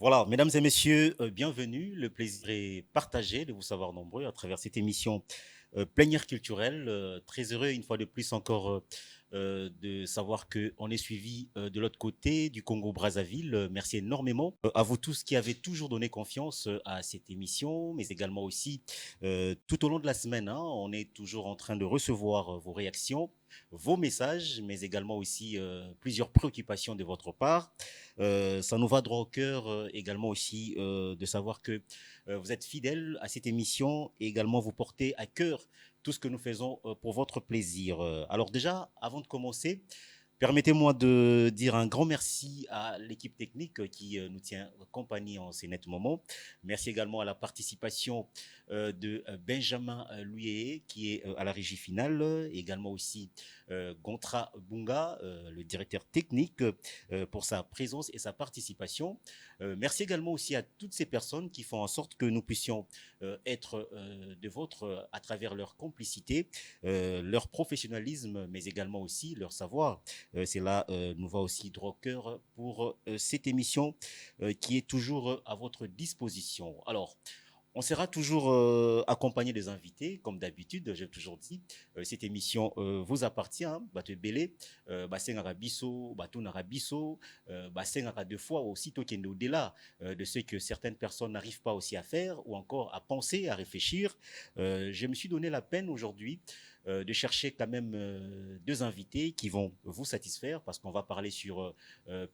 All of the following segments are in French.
Voilà, mesdames et messieurs, bienvenue. Le plaisir est partagé de vous savoir nombreux à travers cette émission plénière culturelle. Très heureux une fois de plus encore de savoir qu'on est suivi de l'autre côté du Congo-Brazzaville. Merci énormément à vous tous qui avez toujours donné confiance à cette émission, mais également aussi tout au long de la semaine, hein, on est toujours en train de recevoir vos réactions, vos messages, mais également aussi plusieurs préoccupations de votre part. Ça nous va droit au cœur également aussi de savoir que vous êtes fidèles à cette émission et également vous portez à cœur tout ce que nous faisons pour votre plaisir. Alors déjà, avant de commencer, permettez-moi de dire un grand merci à l'équipe technique qui nous tient compagnie en ces nets moments. Merci également à la participation de Benjamin Louye qui est à la régie finale, également aussi Gontra Bunga, le directeur technique, pour sa présence et sa participation. Merci également aussi à toutes ces personnes qui font en sorte que nous puissions être de vôtre à travers leur complicité, leur professionnalisme, mais également aussi leur savoir. Cela nous va aussi droit au cœur pour cette émission qui est toujours à votre disposition. Alors, on sera toujours accompagné des invités, comme d'habitude, j'ai toujours dit. Cette émission vous appartient, hein, Bato Belé, Bassin Arabiso, Bato Narabiso, Bassin Ara deux fois, aussitôt qu'il est au-delà de ce que certaines personnes n'arrivent pas aussi à faire ou encore à penser, à réfléchir. Je me suis donné la peine aujourd'hui de chercher quand même deux invités qui vont vous satisfaire parce qu'on va parler sur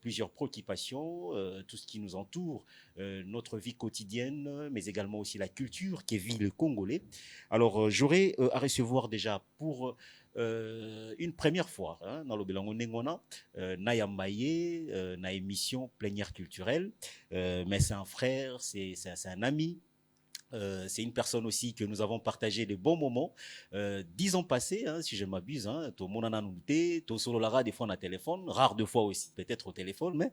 plusieurs préoccupations, tout ce qui nous entoure, notre vie quotidienne, mais également aussi la culture qui vit le Congolais. Alors, j'aurai à recevoir déjà pour une première fois hein, dans le Belango Nengona, Naya Maye, na émission plénière culturelle, mais c'est un frère, c'est un ami, c'est une personne aussi que nous avons partagé de bons moments. 10 ans passés, hein, si je m'abuse, hein, tout le monde en a noté, tout solo lara des fois on a téléphone, rare de fois aussi peut-être au téléphone, mais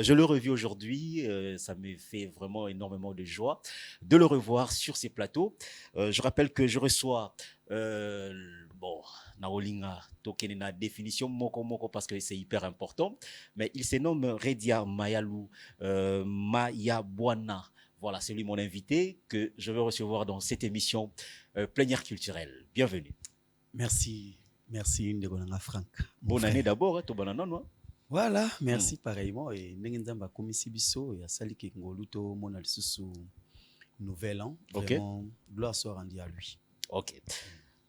je le revis aujourd'hui, ça me fait vraiment énormément de joie de le revoir sur ces plateaux. Je rappelle que je reçois bon, Naolinga Tokene na définition moko moko parce que c'est hyper important, mais il se nomme Redia Mayalou Mayabwana. Voilà, c'est lui mon invité que je vais recevoir dans cette émission plénière culturelle. Bienvenue. Merci, merci Ndegolanga Franck, mon Bonne année frère. d'abord, hein, tout bon an, Voilà, hmm. merci pareillement. Et Nengendamba Komisi Biso et Asali Kengoluto Monal Susu Nouvel An. Ok, Vraiment, gloire soit rendue à lui. ok.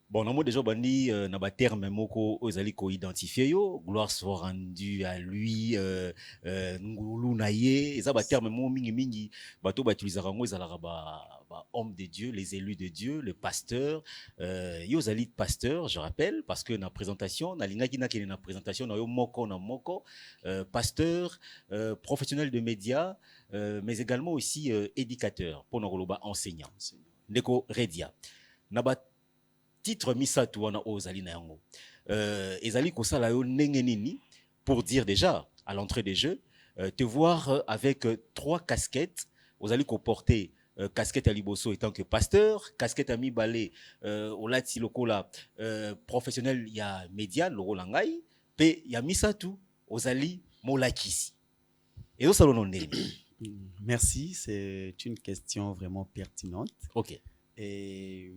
Bon, nous déjà bandi na ba terme moko ozali ko identifier yo, gloire soit rendue à lui, ngulu na ye, eza ba terme mo mingi mingi, bato ba utiliser ngo ezala ba homme de Dieu, les élus de Dieu, le pasteur, yo zali pasteur, je rappelle parce que na présentation, na lingaki na kene na présentation na yo moko na moko, pasteur, professionnel de médias, mais également aussi éducateur, pour nos enseignant. Ndeko Redia. Na ba titre misatu wana o ozali na yango ezali kosala yo ndenge nini pour dire déjà à l'entrée des jeux te voir avec trois casquettes ozali koporter casquette à liboso étant que pasteur, casquette à mibale olati lokola professionnel ya média lokola ngai pe ya misatu ozali molakisi ezosala no ndenge. Merci, c'est une question vraiment pertinente. Ok. Et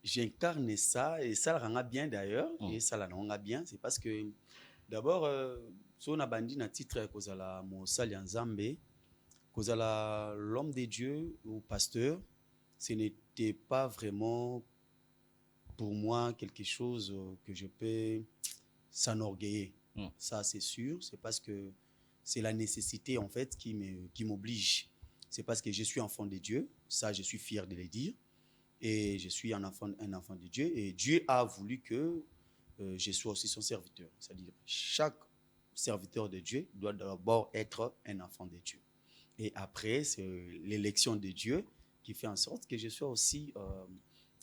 j'incarne ça, et ça le rend bien d'ailleurs, et ça le rend bien. C'est parce que d'abord, si on a bandit un titre, Kozala Mosali Nzambe, Kozala l'homme de Dieu ou pasteur, ce n'était pas vraiment pour moi quelque chose que je peux s'enorgueillir. Ça, c'est sûr. C'est parce que c'est la nécessité, en fait, qui m'oblige. C'est parce que je suis enfant de Dieu. Ça, je suis fier de le dire. Et je suis un enfant de Dieu. Et Dieu a voulu que je sois aussi son serviteur. C'est-à-dire, chaque serviteur de Dieu doit d'abord être un enfant de Dieu. Et après, c'est l'élection de Dieu qui fait en sorte que je sois aussi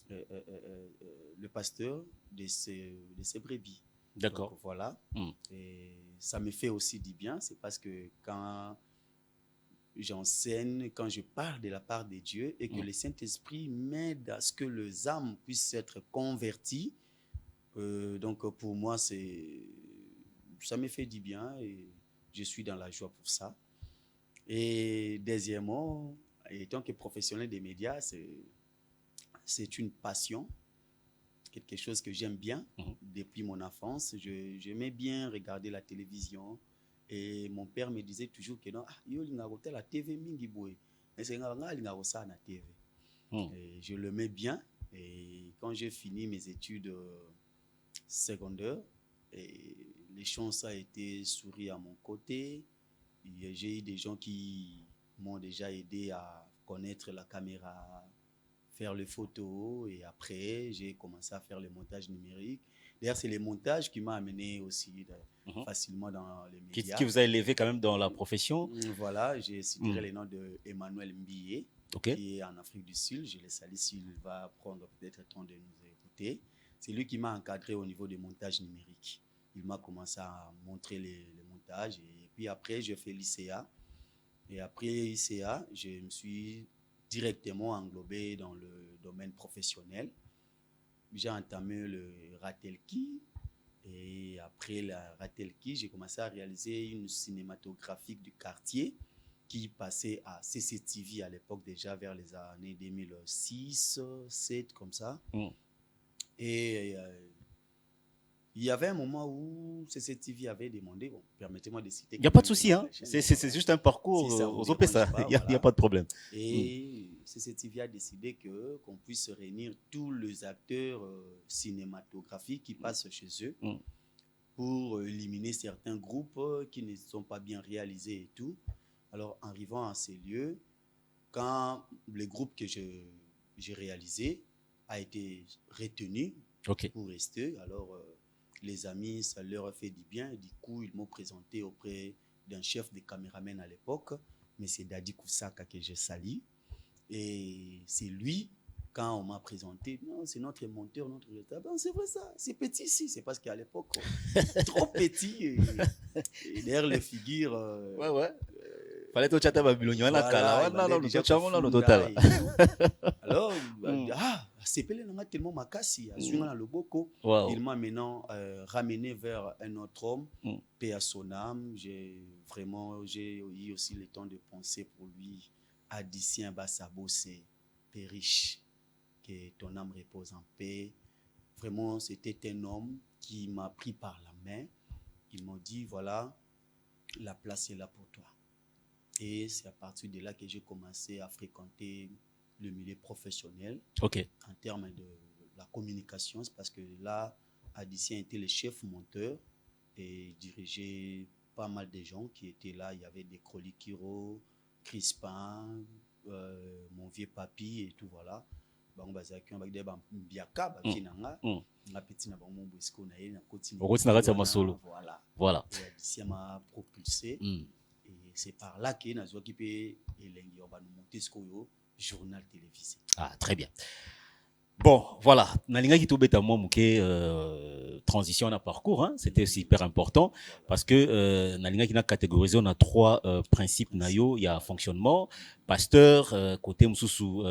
le pasteur de ces brebis. D'accord. Donc voilà. Et ça me fait aussi du bien. C'est parce que quand j'enseigne, quand je parle de la part de Dieu et que le Saint-Esprit m'aide à ce que les âmes puissent être converties, donc pour moi, ça me fait du bien et je suis dans la joie pour ça. Et deuxièmement, étant que professionnel des médias, c'est une passion, quelque chose que j'aime bien depuis mon enfance. J'aimais bien regarder la télévision et mon père me disait toujours que non, yo linga la TV mingi boy, mais c'est nga linga ça na TV. Et je le mets bien et quand j'ai fini mes études secondaires, et les chances a été souri à mon côté. J'ai eu des gens qui m'ont déjà aidé à connaître la caméra, faire les photos, et après j'ai commencé à faire le montage numérique. D'ailleurs, c'est le montage qui m'a amené aussi facilement dans les médias. Qui vous a élevé quand même dans la profession. Voilà, j'ai cité le nom de Emmanuel Mbillé, qui est en Afrique du Sud. Je le salue s'il va prendre peut-être le temps de nous écouter. C'est lui qui m'a encadré au niveau du montage numérique. Il m'a commencé à montrer les montages. Et puis après, j'ai fait l'ICA. Et après l'ICA, je me suis directement englobé dans le domaine professionnel. J'ai entamé le Ratelki. Et après la Ratelki, j'ai commencé à réaliser une cinématographique du quartier qui passait à CCTV à l'époque, déjà vers les années 2006, 2007, comme ça. Et il y avait un moment où CCTV avait demandé, bon, permettez-moi de citer. Il n'y a pas de souci, hein? C'est juste un parcours aux OP, ça. Il n'y a pas de problème. Et CCTV a décidé qu'on puisse réunir tous les acteurs cinématographiques qui passent chez eux pour éliminer certains groupes qui ne sont pas bien réalisés et tout. Alors, en arrivant à ces lieux, quand le groupe que j'ai réalisé a été retenu pour rester, alors les amis, ça leur a fait du bien. Du coup, ils m'ont présenté auprès d'un chef de caméraman à l'époque, M. Dadi Koussaka, que je salue. Et c'est lui, quand on m'a présenté, non, c'est notre monteur, notre réalisateur. Ben, c'est vrai ça, c'est petit ici. C'est parce qu'à l'époque, trop petit. Et d'ailleurs, les figures... fallait tout chatter Babylone, alors c'est tellement makasi il m'a maintenant ramené vers un autre homme, paix à son âme. J'ai eu aussi le temps de penser pour lui. Adicien Bassabo, c'est Périche, que ton âme repose en paix. Vraiment, c'était un homme qui m'a pris par la main. Il m'a dit, voilà, la place est là pour toi. Et c'est à partir de là que j'ai commencé à fréquenter le milieu professionnel en termes de la communication. C'est parce que là, Adicien était le chef monteur et dirigeait pas mal de gens qui étaient là. Il y avait des Krolikiro, Crispin, mon vieux papy et tout, voilà. Voilà. Et Adicien m'a propulsé. Et c'est par là que nous avons monté ce journal télévisé. Ah, très bien. Bon, voilà. Nalinga qui tombait moi transition à parcours, hein, c'était super important parce que Nalinga qui n'a catégorisé, on a trois principes nayo, il y a fonctionnement, pasteur, côté msusu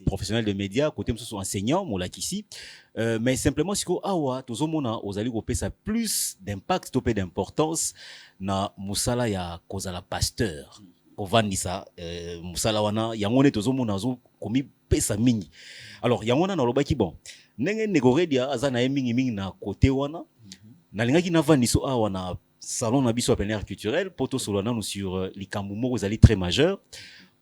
professionnel de médias, côté msusu enseignant, molakisi. Mais simplement si ko awa tozomona ozali kopesa plus d'impact, topé d'importance na musala ya kozala pasteur. Ovandisa musala wana yango ne tozomona zo komi pesa mingi. Alors yango na lobaki bon ndenge negoredia aza na mingi na côté wana nalingaki na vandiso awa na salon na biso plein air culturel poto solana nous sur likambo moko ezali très majeur.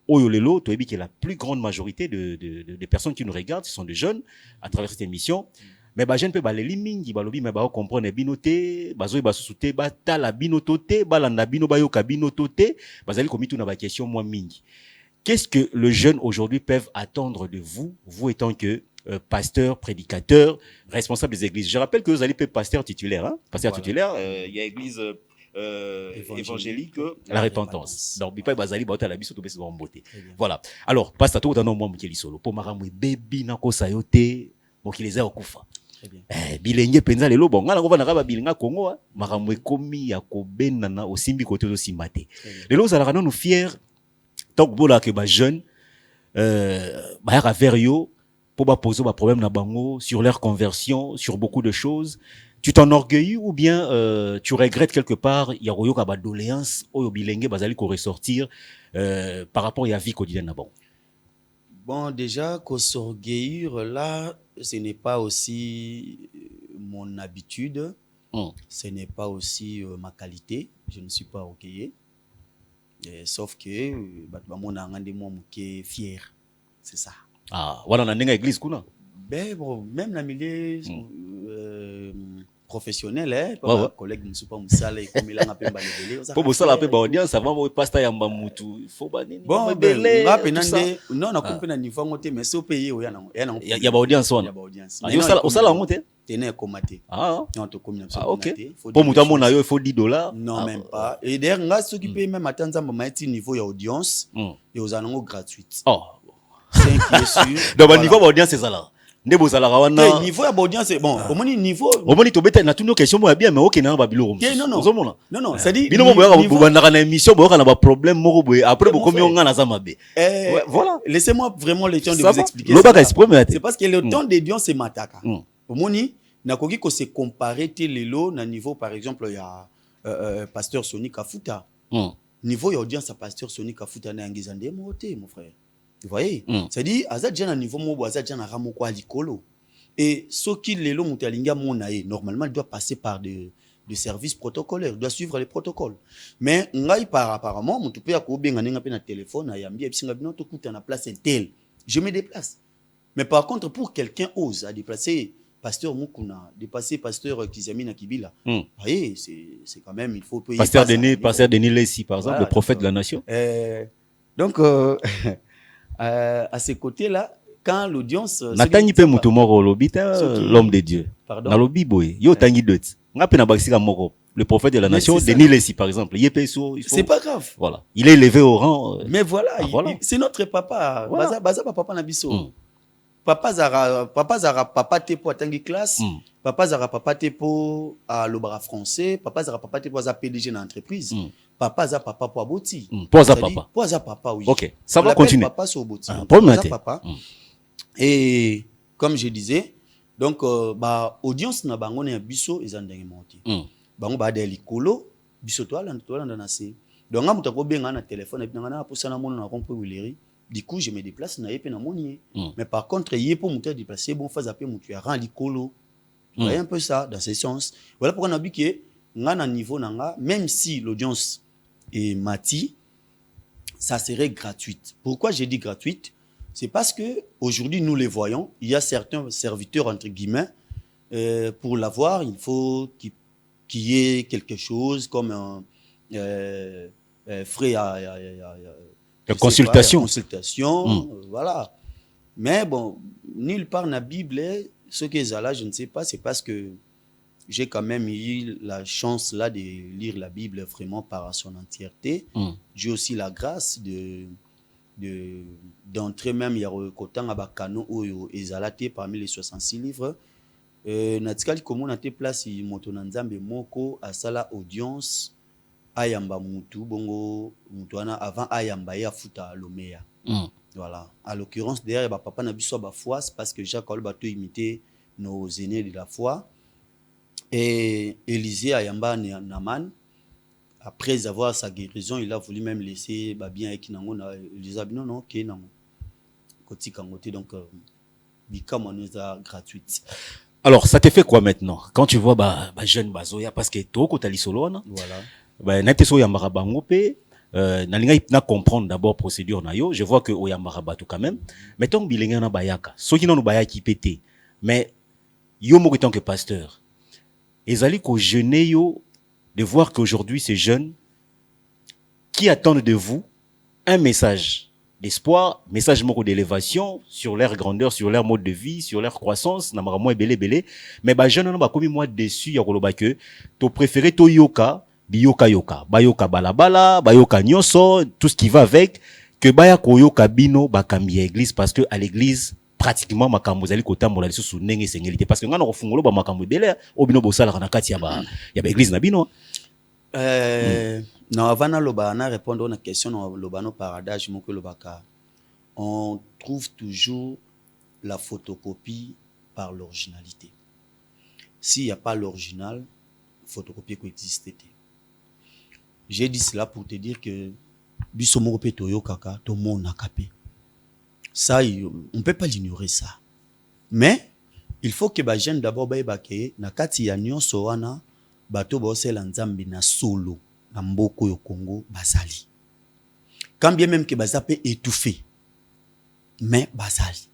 Oyo lelo toyebi que la plus grande majorité de personnes qui nous regardent ce sont des jeunes à travers cette émission. Mais ba jeune pe ba leli mingi ba lobi mais ba comprendre binoté bazoy ba souté ba tala binototé ba landa bino ba yoka binototé bazali komitu na ba question moi mingi. Qu'est-ce que le jeune aujourd'hui peuvent attendre de vous, vous étant que pasteur, prédicateur, responsable des églises? Je rappelle que vous allez être pasteur titulaire, hein? Pasteur titulaire, il y a église évangélique, la repentance. Donc bipa bazali ba tala biso to besa bomboté. Voilà. Alors pasteur to tano moi mukeli solo po maramwe bebi na ko sayote mokileza okufa. Bilenge penza lelo bonga na kovana ka bilinga Kongo makamwe komi ya kobena na osimbi kote to simate. Lelo za la nous fier donc bola que ba jeune ba ya vers yo pour ba poser ba problème na bango sur leur conversion, sur beaucoup de choses. Tu t'enorgueillis ou bien tu regrettes quelque part, il y a une doléance, ou bilenge bazali ko ressortir par rapport à la vie quotidienne d'abord. Bon, déjà, qu'au s'orgueillir, là, ce n'est pas aussi mon habitude, ce n'est pas aussi ma qualité. Je ne suis pas orgueilleux. Sauf que, mon est fier. C'est ça. Ah, voilà, on a une église, kuna. Ben, bon, même dans le milieu professionnel, hein, Ouais, ouais. collègue ne sont pas moussala et comme il a un peu balébélé. Pour ça, la paix, audience, avant, moi, pasteur Yamba Moutou. Il faut pas bon, ben, non, on a compris dans le niveau, mais c'est au pays où il y a il y a audience. Il y a audience. Il y a audience. Tenez comaté. Ah, ok. Pour mouton, mon aïe, il faut $10. Non, même pas. Et d'ailleurs, ceux qui payent même à Tanzanie, il niveau d'audience, et aux annonces gratuites. Oh. C'est qui est sûr. Donc, niveau d'audience, c'est ça là. Niveau d'audience, bon, au moins niveau. Au moins, tu as une question, moi, bien, mais ok, non, non, c'est dit. Après, voilà. Laissez-moi vraiment le temps de vous expliquer. C'est parce que le temps d'audience, c'est mataka. Au moins, nakoki ko se comparer les lots na niveau, par exemple, il y a pasteur Sony Kafuta. Niveau d'audience à pasteur Sony Kafuta na ngizande moté, mon frère. Vous voyez, c'est-à-dire, Azad à niveau mobo, Azad Jan a ramoko alikolo. Et ce qui les lots mutalinga monae, normalement, il doit passer par des services protocolaires, il doit suivre les protocoles. Mais, ngai apparemment, mon toupé a koubé nganinga pe na téléphone, ayambi, et singa bino to kuta na place tel. Je me déplace. Mais par contre, pour quelqu'un ose à déplacer pasteur Mukuna, dépasser pasteur Kizamina Kibila, vous voyez, c'est quand même, il faut payer. Pasteur Denis Lessi, par exemple, voilà, le prophète de la nation. Donc, à ces côtés-là, quand l'audience. Natani pe mutumoro lobita l'homme de Dieu. Pardon. Na lobi boy, yo tangi dot. Ngape na baxika moko. Le prophète de la nation, Denis Lessi, par exemple. C'est pas grave. Voilà. Il est élevé au rang. Mais voilà, c'est notre papa. Voilà. Baza papa Nabiso. Papa Zara papa te pour tangi classe. Papa Zara papa te pour à l'obra français. Papa Zara papa te pour à PDG dans l'entreprise. Papa za papa pour aboti. Pour za papa, oui. Ok, ça va continuer. Papa sur aboti. Papa. Et comme je disais, donc audience na bango na biso ezandenge monti. Bango ba de likolo biso to ala na se. Donc nga mutako benga na téléphone et puis na posa na mono na rompo wileri. Du coup, je me déplace na yepe na monier. Mais par contre, yepo muta déplacer bon phase apé mutu ya ran likolo. Vous voyez un peu ça dans ce sens. Voilà pourquoi on a dit que nga na niveau nanga, même si l'audience est mati, ça serait gratuite. Pourquoi j'ai dit gratuite? C'est parce que aujourd'hui nous les voyons, il y a certains serviteurs entre guillemets pour l'avoir, il faut qu'il y ait quelque chose comme un frais à consultation. Voilà. Mais bon, nulle part dans la Bible, ce que là, je ne sais pas, c'est parce que j'ai quand même eu la chance là de lire la Bible vraiment par son entièreté. J'ai aussi la grâce d'entrer même, il y a autant à Bakano ou Ezalate parmi les 66 livres. Natikali komo na te place moto na nzambe moko asala audience ayamba mutu bongo mutu wana avant ayamba ya futa lomea. Voilà. À l'occurrence derrière papa na biso ba foi, c'est parce que Jacques a bato imiter nos aînés de la foi. Et Élisée ayamba Naman, après avoir sa guérison, il a voulu même laisser bien avec nango na Elisabeth non ok nango koti kangote donc bika moneza gratuite. Alors ça te fait quoi maintenant quand tu vois jeune bazoya parce que to ko tali solo na voilà na te so ya marabango pe na linga na comprendre d'abord procédure na yo je vois que o ya marabatu quand même mettons bilenga na bayaka soki non bayaki pété mais yo mo tant que pasteur ezali ko jeûner yo de voir qu'aujourd'hui ces jeunes qui attendent de vous un message d'espoir, message d'élévation sur leur grandeur, sur leur mode de vie, sur leur croissance, na maramo belé. Mais jeunes ba komi moi déçu ya koloba que to préféré to yoka, yoka, bayoka balabala, bayoka nyonso, tout ce qui va avec que baya koyoka bino bakambi église parce que à l'église pratiquement makambo zali kotambola liso su ndenge sengeli parce que ngana ko fungolo ba makambo belé obino bosala na kati ya église na bino. Non, avant de répondre à une question, no paradage, on trouve toujours la photocopie par l'originalité. s'il n'y a pas l'original, photocopier coexiste. J'ai dit cela pour te dire que bisomo pe toyo kaka to mon akapé. Ça, on ne peut pas l'ignorer ça. Mais il faut que les jeunes d'abord baïbake na kati ya nyonso wana bato bosela nzambe na solo na mboko yo Congo bazali. Quand bien même que bazape étouffé, mais bazali.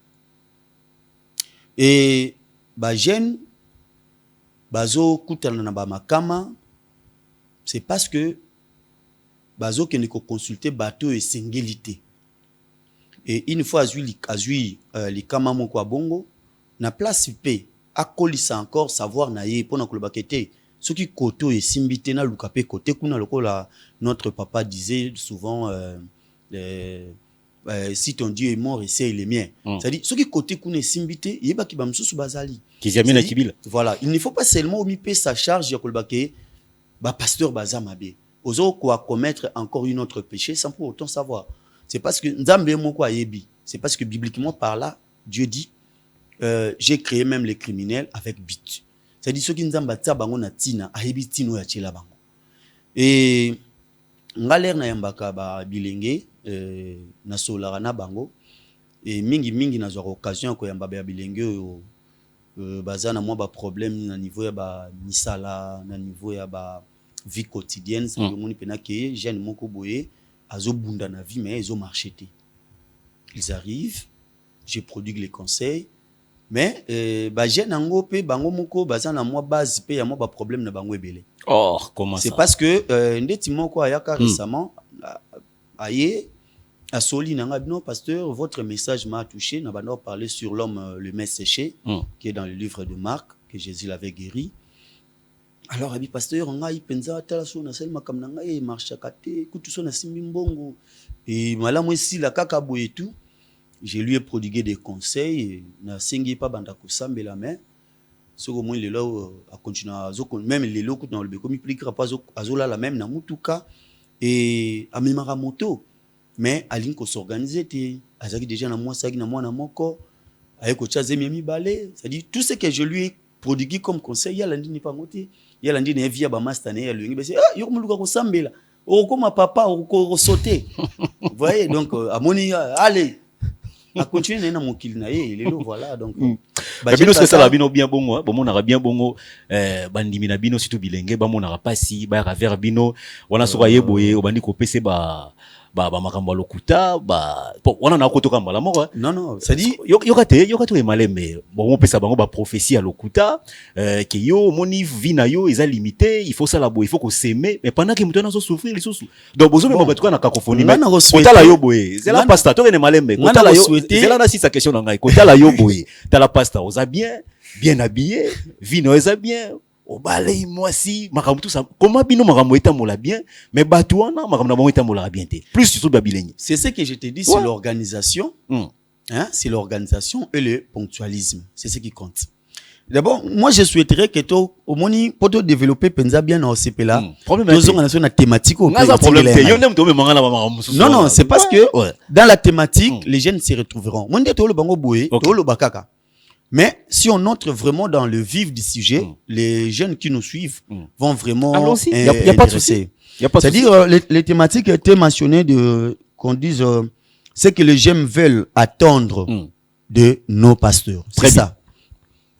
Et jeunes bazo kutana na ba makama, c'est parce que bazo que ne consulter bateau et singulité. Et une fois azui les kama moko bongo na place p akolisa encore savoir na ye pona kolobakete ce qui koto et simbité na lukape côté kuna lokola notre papa disait souvent si ton Dieu est mort et c'est le mien. C'est-à-dire ce qui côté kuna simbité yeba ki bamsusu bazali kizamina kibila. Voilà, il ne faut pas seulement omiper sa charge ya kolobake ba pasteur bazamabe ozo quoi commettre encore une autre péché sans pour autant savoir. C'est parce que nzambe moko ayebi, c'est parce que bibliquement par là Dieu dit j'ai créé même les criminels avec but. C'est-à-dire ceux qui nzamba tsa bango na tina ayebi tino ya chela bango. Et ngaler na yambaka ba bilenge na solara na bango et mingi na zo occasion ko yamba ba bilenge bazana moi ba problème na niveau ya ba misala na niveau ya ba vie quotidienne ça moni pena ke jeune moko boye azo bunda na vie mais ils ont marché. Ils arrivent, je prodigue les conseils. Mais jeune ango pe bango moko bazana moi base pe ya moi ba problème na bango ebele. Oh, comment c'est ça? Parce que ndeti moko ayaka récemment aye a soli nanga non pasteur votre message m'a touché na bano parler sur l'homme le main séché qui est dans le livre de Marc que Jésus l'avait guéri. Alors abi pasteur ngai penza tala so na sel makam na ngai marche kate kutu so na simbi mbongo et malamu ici la kaka boye tout. Je lui ai prodigué des conseils na sengi pa banda ko sambela mais ce au moins le là a continuer même les locaux dans le bekomi pliquera pas azola la même na mutuka et a memara moto mais aline ko s'organiser té azaki déjà na moi saki na moi na moko ayeko tcha zemi mi balé, c'est-à-dire tout ce que je lui ai prodigué comme conseil ya landi ni pa ngoti ya landi na via ba master na ya lui ngi yo muluka ko sambela o comme papa o ko sauter. Vous voyez donc amoni allez a continuer na mokili na ye lelo voilà donc bino c'est ça la bino bien bongo bon on a bien bongo bandimi na bino surtout bilenge ba mona pasi ba vers bino wana soka yeboye obandi ko pese ba makambo lokuta ba wana na kotoka mbala moko non ça dit yokate malembe bon on pesa bango ba prophétie à lokuta que yo moni vie na yo eza limité il faut ça la bo il faut ko s'aimer mais pendant que muto na so souffrir les sous donc bozo me batuka na cacophonie mais kota la yo boye c'est la pasta to ne malembe kota la yo c'est là na si sa question na ngai kota la yo boye ta la pasta oza bien habillé vie no eza bien au balai moi si makambo tout ça comment bino makambo etamola bien mais batuana makambo na bango etamola bien té plus surtout babilengi. C'est ce que je te dis sur l'organisation. Hein, c'est l'organisation et le ponctualisme, c'est ce qui compte. D'abord, moi je souhaiterais que toi au moni pour te développer penza bien au CP là. Problème na thématique au non, c'est parce que dans la thématique les jeunes se retrouveront. Monde to lo bango boye, to lo bakaka. Mais si on entre vraiment dans le vif du sujet, les jeunes qui nous suivent vont vraiment il y a pas de souci. C'est-à-dire les thématiques étaient mentionnées qu'on dise ce que les jeunes veulent attendre de nos pasteurs. C'est ça.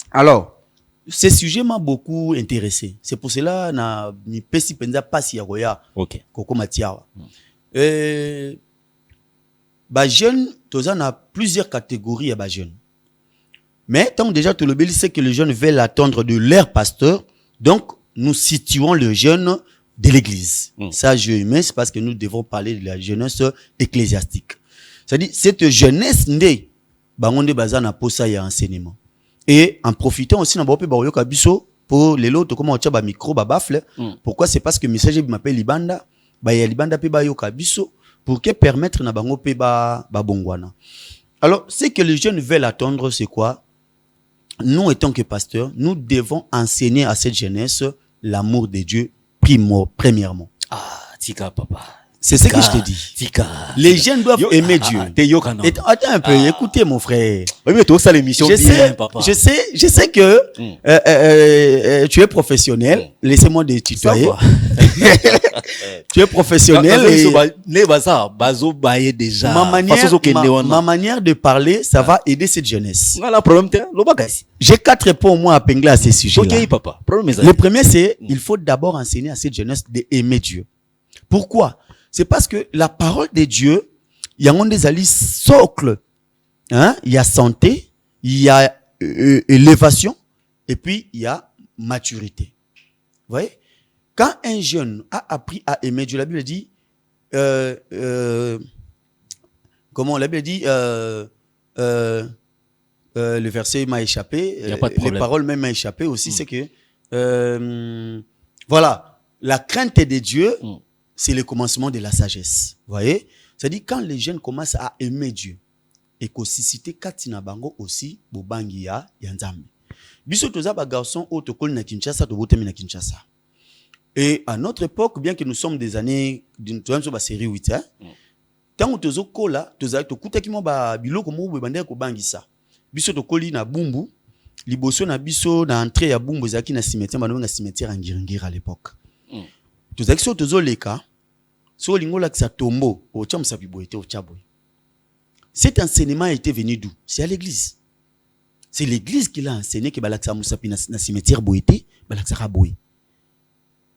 Alors, ce sujet m'a beaucoup intéressé. C'est pour cela na ni pesi penza pasi ya roya. OK. Koko matiawa. Ba jeunes, tozan a plusieurs catégories à ba jeunes. Mais tant déjà tout le béli c'est que les jeunes veulent attendre de leur pasteur, donc nous situons le jeune de l'église. Ça je aime, c'est parce que nous devons parler de la jeunesse ecclésiastique. C'est-à-dire cette jeunesse née bangonde bazana posa ya enseignement. Et en profitant aussi na bope ba yoka biso pour les autres comment on tient ba micro ba bafle. Pourquoi? C'est parce que message m'appelle libanda, ba ya libanda pe ba yoka biso pour que permettre na bango pe ba bongwana. Alors, ce que les jeunes veulent attendre c'est quoi? Nous, étant que pasteurs, nous devons enseigner à cette jeunesse l'amour de Dieu premièrement. Ah, tika papa. C'est ce que je te dis. Les jeunes doivent aimer Dieu. Attends un peu, écoutez mon frère. Oui, mais toi, ça l'émission bien, papa. Je sais que tu es professionnel. Laissez-moi te tutoyer. Tu es professionnel. Ma manière de parler, ça va aider cette jeunesse. J'ai 4 points au moins à pingler à ces sujets-là. Le premier, c'est il faut d'abord enseigner à cette jeunesse d'aimer Dieu. Pourquoi? C'est parce que la parole de Dieu, il y a des alliés socles. Hein? Il y a santé, il y a élévation, et puis il y a maturité. Vous voyez? Quand un jeune a appris à aimer Dieu, la Bible dit, comment la Bible dit, le verset m'a échappé, les paroles même m'ont échappé aussi, c'est que, voilà, la crainte de Dieu, c'est le commencement de la sagesse. Vous voyez? C'est-à-dire, quand les jeunes commencent à aimer Dieu, et qu'aussi cité Katina Bango aussi, Bobangi ya Nzambe. Biso toza ba garçon autocol na Kinshasa, to botemi na Kinshasa. Et à notre époque, bien que nous sommes des années, d'une série 8, hein, tant que tozo kola, toza to kutaki mo ba biloko mo be bandeko bangisa. Biso to koli na bumbu, liboso na biso na entrée ya bumbu zaki na cimetière, ba na cimetière Ngiringira à l'époque. Tozaki so tozo leka, so lingola kisa tombo, o tcha musabi boyete o tcha boy. Cet enseignement était venu d'où? C'est à l'église. C'est l'église qui l'a enseigné que balaksa musapi na cimetière boyete, balaksa boy.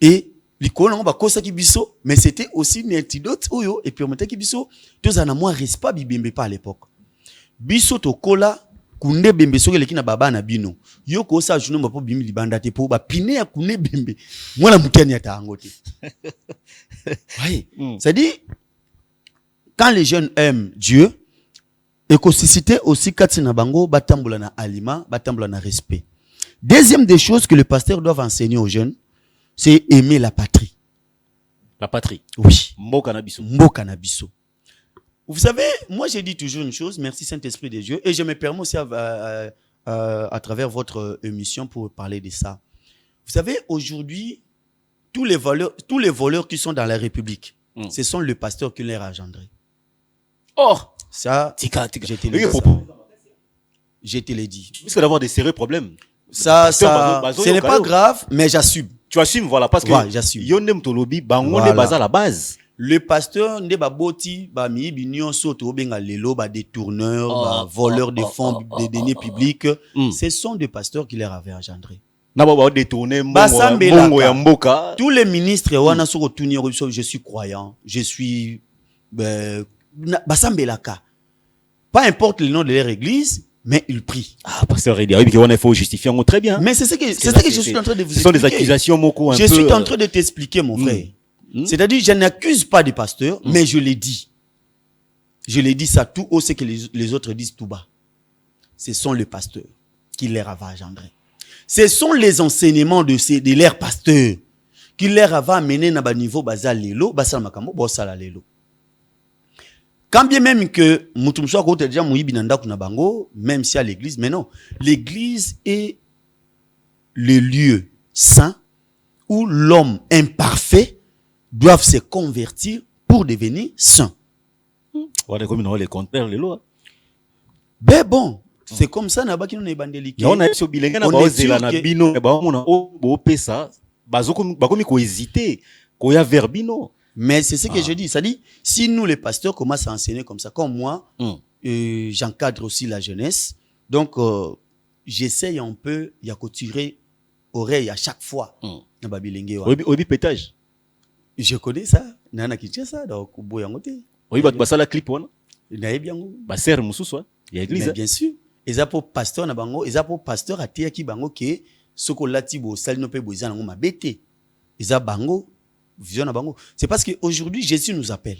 Et l'icône on va kosa ki biso, mais c'était aussi une antidote oyo et puis on mettait ki biso, tous en moins respect bibembe pas à l'époque. Biso to kola kunde bembe soki leki na baba na bino. Yo ko sa juno mapo bimi libanda te po ba pine ya kunde bembe. Mwana mukani ata angote. Oui. Ça dit quand les jeunes aiment Dieu, écosystème aussi katina bango batambola na alima, batambola na respect. Deuxième des choses que le pasteur doit enseigner aux jeunes, c'est aimer la patrie. La patrie. Oui. Mboka na biso. Mboka na biso. Vous savez, moi j'ai dit toujours une chose, merci Saint-Esprit de Dieu, et je me permets aussi à travers votre émission pour parler de ça. Vous savez, aujourd'hui, tous les voleurs qui sont dans la République, ce sont les pasteurs qui les ont engendrés. Oh, ça, je te l'ai dit. Parce que d'avoir des sérieux problèmes. Ça, ce n'est pas grave, mais j'assume. Tu assumes, voilà, parce que ouais, j'assume. Yonem Tolobi, bango ne basa la base. Le pasteur ne ba boti ba mi binyon soto benga lelo ba détourneurs, ba voleurs de fonds de deniers publics. Ce sont des pasteurs qui les avaient engendrés. Tous les ministres wana soko tuni je suis croyant, je suis basambelaka. Pas importe le nom de leur église, mais ils prient. Ah, pasteur, il faut justifier très bien. Mais c'est ce que je suis en train de vous expliquer. Ce sont des accusations beaucoup un peu. Je suis en train de t'expliquer, mon frère. C'est-à-dire, je n'accuse pas des pasteurs, mais je l'ai dit. Je l'ai dit ça tout haut, c'est que les autres disent tout bas. Ce sont les pasteurs qui les avaient engendrés. Ce sont les enseignements de leurs pasteurs qui les avaient amenés à un niveau basal lelo, basal makambo, basal lelo. Quand bien même que Moutoumsoua Kote déjà Mouibi Nanda Kunabango, même si à l'église, mais non, l'église est le lieu saint où l'homme imparfait doit se convertir pour devenir saint. Ouais, comme on les contraire les lois. Ben bon, c'est comme ça na baki no ebandelique. On a sur bilingue na bazela na bino ba on o pesa bakomi ko hésiter ko ya verbino. Mais c'est ce que je dis, ça dit si nous les pasteurs commencent à enseigner comme ça, comme moi, j'encadre aussi la jeunesse. Donc j'essaye un peu y a tirer oreille à chaque fois na babilingue wa. Obi pétage. Je connais ça, nana Kinshasa donc boya ngote. Oui, bah la clip wana. Na ebiango. Ba ser mususu wa. Ya église. Bien sûr. Eza pour pasteur na bango, eza pour pasteur atia ki bango ke soko lati bo sali no pe bo ezana ngo mabete. Eza bango vision na bango. C'est parce que aujourd'hui Jésus nous appelle.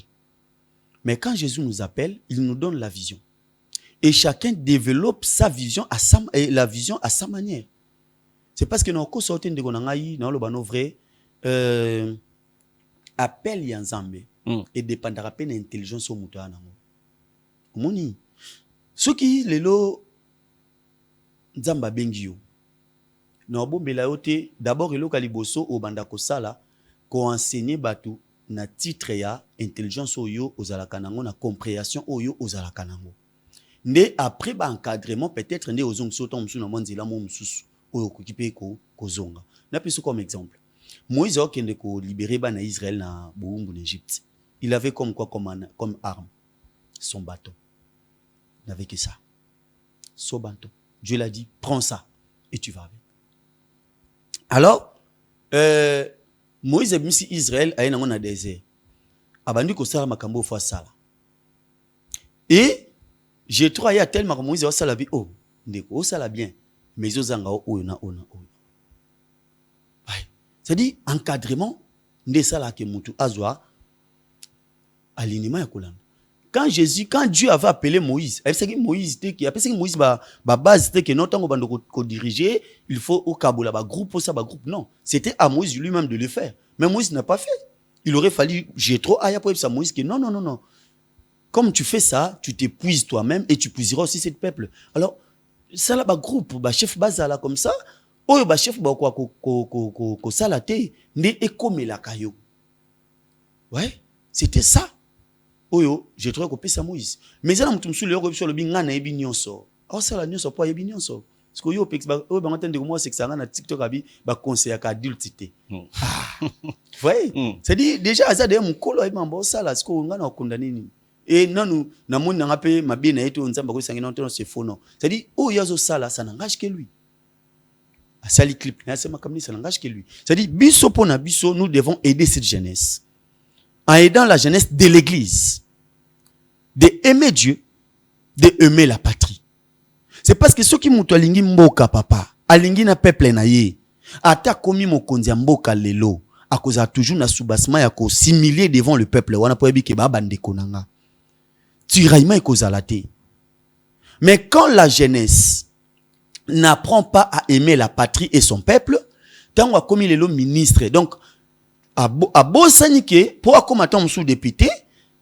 Mais quand Jésus nous appelle, il nous donne la vision. Et chacun développe sa vision la vision à sa manière. C'est parce que nous ko sorti ndeko na ngai na lo bano vrai appel ya Nzambe et dépendra pe na intelligence au mutu anango. Omoni soki lelo Nzamba bengi yo na bombela yo te d'abord eloko liboso o banda ko sala ko enseigner batu na titre ya intelligence oyo ozalaka nango na compréhension oyo ozalaka nango. Nde après ba encadrement peut-être nde ozong soto msusu na mwanzela mo msusu oyo kokipe ko kozonga. Na piso comme exemple. Moïse a kende ko libérer ba na Israël na boumbu d'Égypte. Il avait comme quoi comme arme son bâton. Il n'avait que ça. Son bâton. Dieu l'a dit, prends ça et tu vas avec. Alors Moïse a mis Israël à un désert. Abandi ko sala makambo fo sala. Et j'ai trouvé à tellement Moïse a sala bi oh ndeko sala bien mais ozanga o na ona o. C'est-à-dire encadrement nde sala ke mutu azwa alignement ya kolanda. Quand Dieu avait appelé Moïse, il sait que Moïse base que non tant qu'on diriger, il faut au Kabola ba groupe ça ba groupe non, c'était à Moïse lui-même de le faire. Mais Moïse n'a pas fait. Il aurait fallu Jéthro aya pour ça Moïse que non. Comme tu fais ça, tu t'épuises toi-même et tu épuiseras aussi ce peuple. Alors ça là ba groupe ba chef bazala comme ça, oyo ba chef ba quoi ko salate ne ekomela kayo. Ouais, c'était ça. Oyo, j'ai trouvé que ça Moïse. Mais ça, on sur le corruption le bin na ebi nyonso. Oh ça la nyonso pas ebi nyonso. Parce que yo pex ba o ba entendre que moi c'est que ça na TikTok abi ba conseiller ka adultité. Ouais. C'est dit déjà ça de mon kolo e mambo ça là ce que ngana okondana ni. Et non na moni na ngape mabi na yeto nzamba ko sangina ntono c'est faux non. C'est dit oh yazo ça là ça n'engage que lui. A sali clip na sema comme ça n'engage que lui. C'est dit biso pona biso nous devons aider cette jeunesse. En aidant la jeunesse de l'église, d'aimer Dieu, d'aimer la patrie. C'est parce que ceux qui m'ont alingi mboka papa, alingi na peuple na ye, ata komi mokonzi mboka lelo, à cause a toujours na soubassement ya ko s'humilier devant le peuple, wana po ebi ke ba bande konanga. Tiraillement e cause la te. Mais quand la jeunesse n'apprend pas à aimer la patrie et son peuple, tant a commis lelo ministre, donc à Bosanike, pour comme attendre sous député,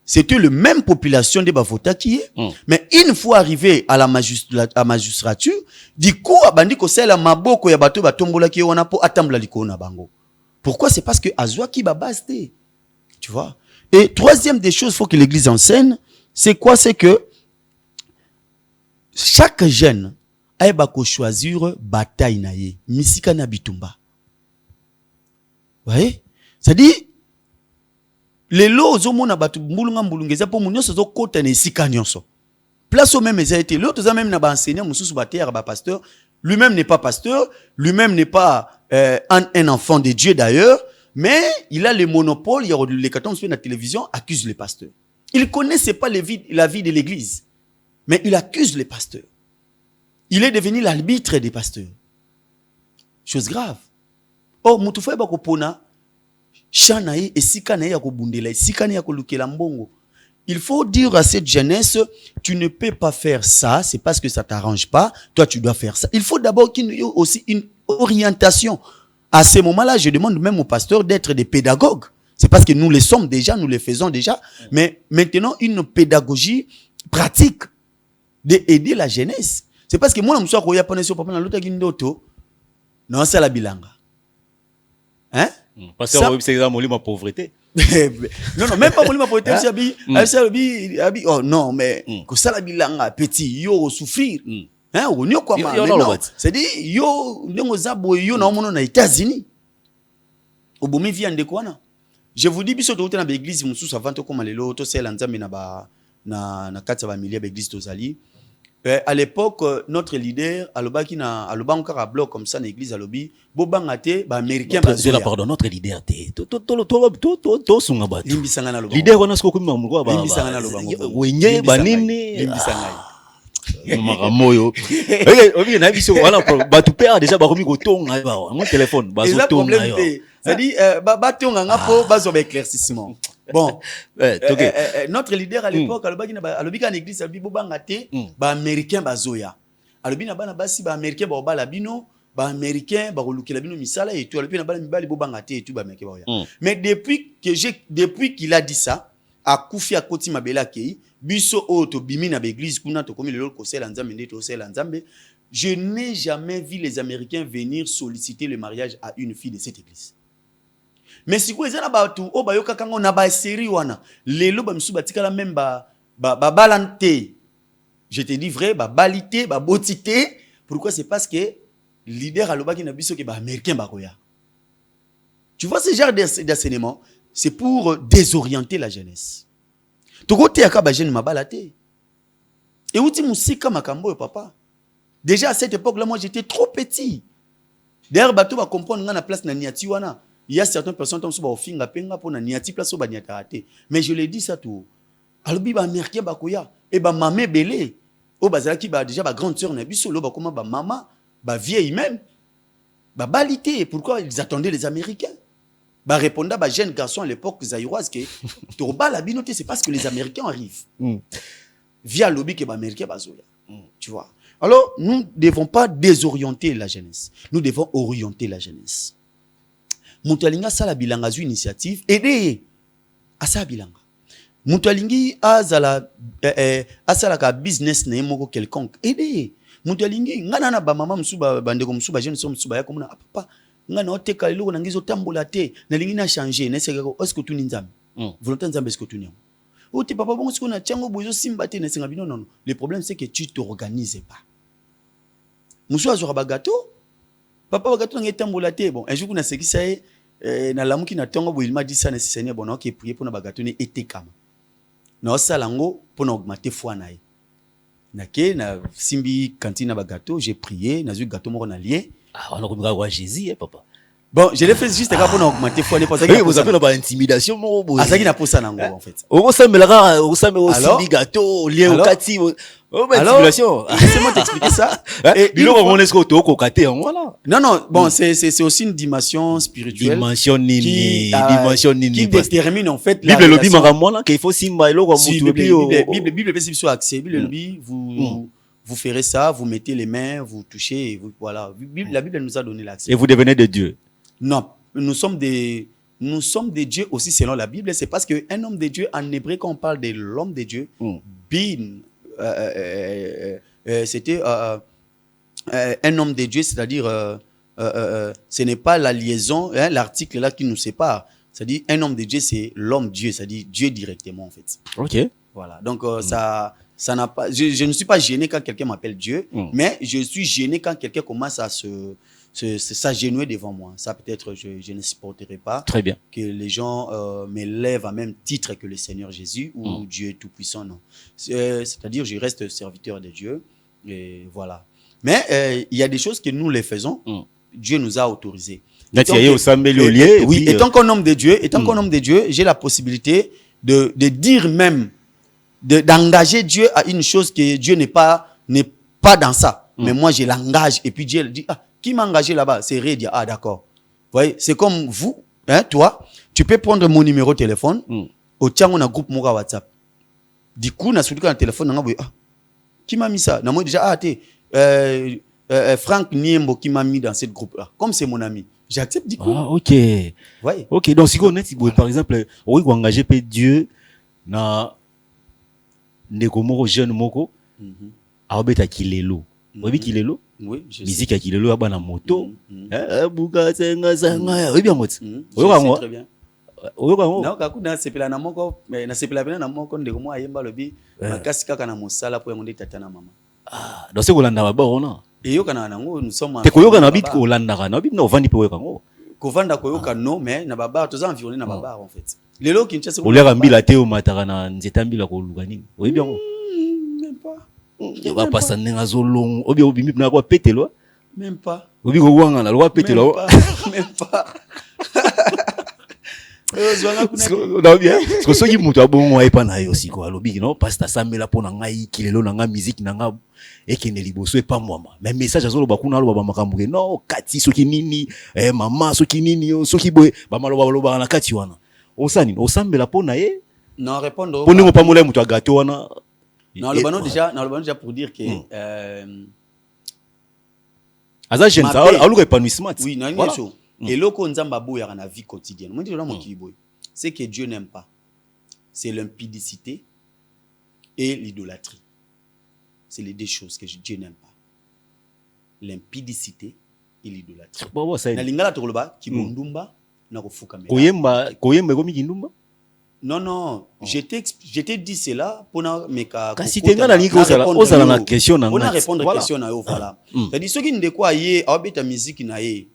c'était le même population de Bavota qui est. Mais une fois arrivé à la magistrature, du coup, abandi ko sela maboko ya bato batombola ki wana po atambla liko na bango. Pourquoi? C'est parce que azwa ki babaste. Tu vois? Et troisième des choses, faut que l'église enseigne, c'est quoi? C'est que chaque jeune a ko choisir bataille na ye, misika na bitumba. Vous voyez? C'est-à-dire, les lots au monde batu mbulunga mbulungeza po munyo so kota na esika nyonso. Place au même été l'autre ça même na ba enseignant mususu ba terre ba pasteur, lui-même n'est pas pasteur, lui-même n'est pas un enfant de Dieu d'ailleurs, mais il a le monopole, il y a les cartons sur la télévision accuse les pasteurs. Il connaissait pas la vie de l'église, mais il accuse les pasteurs. Il est devenu l'arbitre des pasteurs. Chose grave. Oh mutu fa ba ko pona Shanae et Sikanae ya kobundela, Sikanae ya kolukela mbongo. Il faut dire à cette jeunesse, tu ne peux pas faire ça, c'est parce que ça t'arrange pas, toi tu dois faire ça. Il faut d'abord qu'il y ait aussi une orientation. À ce moment-là, je demande même au pasteur d'être des pédagogues. C'est parce que nous les sommes déjà, nous les faisons déjà, mais maintenant une pédagogie pratique d'aider la jeunesse. C'est parce que moi, je me suis dit, sur papa, non, c'est la bilanga. Hein? Parce que c'est ma pauvreté. Non, même pas ma pauvreté. Oh non, mais que ça la bilanga, petit, yo souffrir. Hein? On y a quoi, c'est-à-dire, yo, yo, na États-Unis. Au bout vient de quoi, je vous dis, biso to na l'église, mon sous avant comme les lots, to c'est l'anzambe na 4 milliards d'église tozali. À l'époque, notre leader, alobaki na aloba encore à bloc comme ça, l'église alobi, bobangate, ba américain bazoya. Pardon, notre leader té. To sunga bat. Limbisanga na loba. Leader wana sko kuma mungwa ba. Limbisanga na loba. Wenye banini. Limbisanga. Maramoyo. Obi na biso wana ba tu père déjà ba komi ko tonga ba. Mon téléphone ba zo tonga yo. C'est-à-dire ba tonga ngapo ba zo ba éclaircissement. Bon, notre leader à l'époque, alobi ka l'église alobi bobangate, ba américain bazoya. Alobi na bana basi ba américain ba obala bino, ba américain ba kolukela bino misala et tout, alobi na bana mibali bobangate et tout ba américain ba ya. Mais depuis qu'il a dit ça, a koufi a koti mabela kei, biso oto bimi na l'église kuna to komi lelo ko sela nzambe ndeto sela nzambe, je n'ai jamais vu les Américains venir solliciter le mariage à une fille de cette église. Mais si vous avez un oh, bayoka kango na ba série wana. Lelo ba msu batikala même ba balante. Je te dis vrai, ba balité, ba botité. Pourquoi? C'est parce que leader alobaki na biso ke ba américain bakoya. Tu vois ce genre d'enseignement, c'est pour désorienter la jeunesse. Tokote yaka ba jeune mabalate. Et outi musika makambo papa. Déjà à cette époque là moi j'étais trop petit. D'ailleurs bato va comprendre nga na place na niati wana. Il y a certaines personnes qui sont finga penga pour na niati place au banyata. Mais je l'ai dit ça tout. Alobi ba américain bakoya et ba mamé belé. O bazalaki ba déjà ba grande sœur na biso lo ba comment ba maman, ba vieille même. Ba balité, pourquoi ils attendaient les Américains? Bah répondait à jeune garçon à l'époque zaïroise que Tourba la binoté c'est parce que les Américains arrivent. Via lobby que les Américains bazoya. Tu vois. Alors nous ne devons pas désorienter la jeunesse. Nous devons orienter la jeunesse. Moutalinga sala bilanga zu initiative aider à ça bilanga. Moutalingi azala ka business na moko quelconque aider. Moutalingi ngana na ba mama msuba bandeko msuba jeune so msuba ya komuna papa ngana oteka lelo na ngizo tambola te na lingi na changer na seka est-ce que tu ni nzambe volonté nzambe est-ce que tu ni o te papa bon ce qu'on a tiango bozo simba te na senga bino non le problème c'est que tu t'organises pas musu azora ba gâteau papa ba gâteau ngi tambola te bon un jour kuna sekisa na lamuki na tongo bo il m'a dit ça na seigneur bon OK prier pour na ba gâteau ne été kama na salango pour na augmenter foi na ye nake na simbi cantine ba gâteau j'ai prié na zu gâteau moko na lié. Ah, on a compris quoi Jésus, papa. Bon, je l'ai fait juste pour augmenter foi. Oui, vous avez une intimidation. Ah, ça qui n'a pas ça en fait. Au sein de la au sein de gâteau, lié au kati. Alors, laissez-moi t'expliquer ça. Et bilo on est au cocaté, voilà. Non, bon, c'est aussi une dimension spirituelle. Dimension nini, qui détermine en fait la Bible lobby maramona qu'il faut simba elo comme tout Bible c'est sur accès. Bible lobby vous ferez ça, vous mettez les mains, vous touchez, et vous, voilà. La Bible nous a donné l'accès. Et vous devenez de Dieu. Non, nous sommes des dieux aussi selon la Bible. C'est parce qu'un homme de Dieu, en hébreu, quand on parle de l'homme de Dieu, c'était un homme de Dieu, c'est-à-dire, ce n'est pas la liaison, hein, l'article là qui nous sépare. C'est-à-dire, un homme de Dieu, c'est l'homme Dieu, c'est-à-dire Dieu directement en fait. Ok. Voilà, donc ça n'a pas. Je ne suis pas gêné quand quelqu'un m'appelle Dieu, mais je suis gêné quand quelqu'un commence à s'agenouiller devant moi. Ça peut-être je ne supporterai pas. Très bien. Que les gens m'élèvent à même titre que le Seigneur Jésus ou Dieu tout-puissant, non. C'est-à-dire je reste serviteur de Dieu et voilà. Mais il y a des choses que nous les faisons. Dieu nous a autorisés. Oui, étant qu'un homme de Dieu, j'ai la possibilité de dire même d'engager Dieu à une chose que Dieu n'est pas dans ça. Mais moi, je l'engage. Et puis Dieu dit, ah, qui m'a engagé là-bas? C'est Ré, ah d'accord. Vous voyez, c'est comme vous, hein, toi, tu peux prendre mon numéro de téléphone, au tient on a groupe Moura WhatsApp. Du coup, on a soutenu le téléphone, ah, qui m'a mis ça? Moi déjà, Franck Niembo qui m'a mis dans ce groupe-là. Comme c'est mon ami, j'accepte du coup. Ah, ok. Ouais. Ok, donc si on est, par exemple, oui, on engage Dieu na ndeko moko jeune moko abeta kilelo obi kilelo oui je musique ya kilelo aba na moto buka senga sanga obi amoti oyo très bien kango na kakuna sepela na moko na sepela bena na moko ndeko mo ayemba lobi makasi kaka na mosala po yango tata na mama donc c'est kolanda baba ona et yo kana nango nous sommes te koyoka na bit ko landa na bit na ovandi po kango kovanda koyoka non mais na baba toza environné na baba en fait lelo kinchasa oleka mbila te o mataka na nzeta mbila ko luka nini oyebi yango même pas va passer ndenga zolong obi obimi na ko petelo même pas obi ko wanga na lo petelo même pas non bien parce que soki mutu abongo epa na yo siko alobi no pasteur samela pona ngai kilelo na nga musique na nga ekende liboso epa mwama mais message azoloba kuna aloba makambo ke no kati soki nini mama soki nini soki boye ba maloba na kati wana osani osambela pona ye non répondre poni mo pamola mutu gâteau wana non le bano déjà pour dire que aza jeune ça aluka épanouissement oui non voilà. Et loko nzamba boya na vie quotidienne moi dis là mon kiboy c'est que Dieu n'aime pas c'est l'impudicité et l'idolâtrie c'est les deux choses que Dieu n'aime pas l'impudicité et l'idolâtrie na lingala toloba kibondumba na kofuka mela. Koyemba komi kindumba? Non, je t'ai dit cela pour meka kasi tenga na linki ozala na question na ngati. Pour répondre question na yo voilà. C'est-à-dire ceux qui ne quoi yé abeta musique na yé.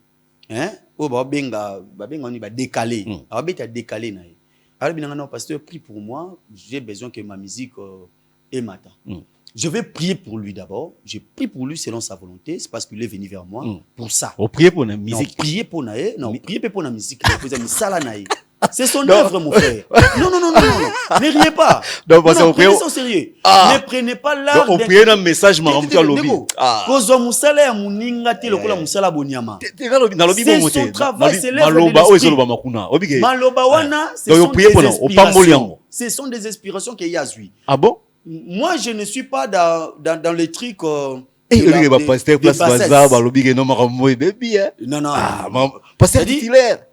Hein? O ba benga on va décaler. Abeta décaler na yé. Alors bien non pasteur prie pour moi, j'ai besoin que ma musique ait matin. Je vais prier pour lui d'abord. Je prie pour lui selon sa volonté. C'est parce qu'il est venu vers moi pour ça. On prie pour la musique. Non, prier pour naïe. Non, prier pour la musique. C'est son œuvre, mon frère. Non. Ne riez pas. Non, prenez ça au sérieux. Ne prenez pas l'art. On prie un message, ma ramoutia lobby. Kozo musala ya muninga te lokola musala bonyama. C'est son travail, c'est l'œuvre de l'esprit. Maloba wana, ce sont des inspirations qu'il y a zui. Ah bon? Moi, je ne suis pas dans les trucs. Non. Pasteur titulaire.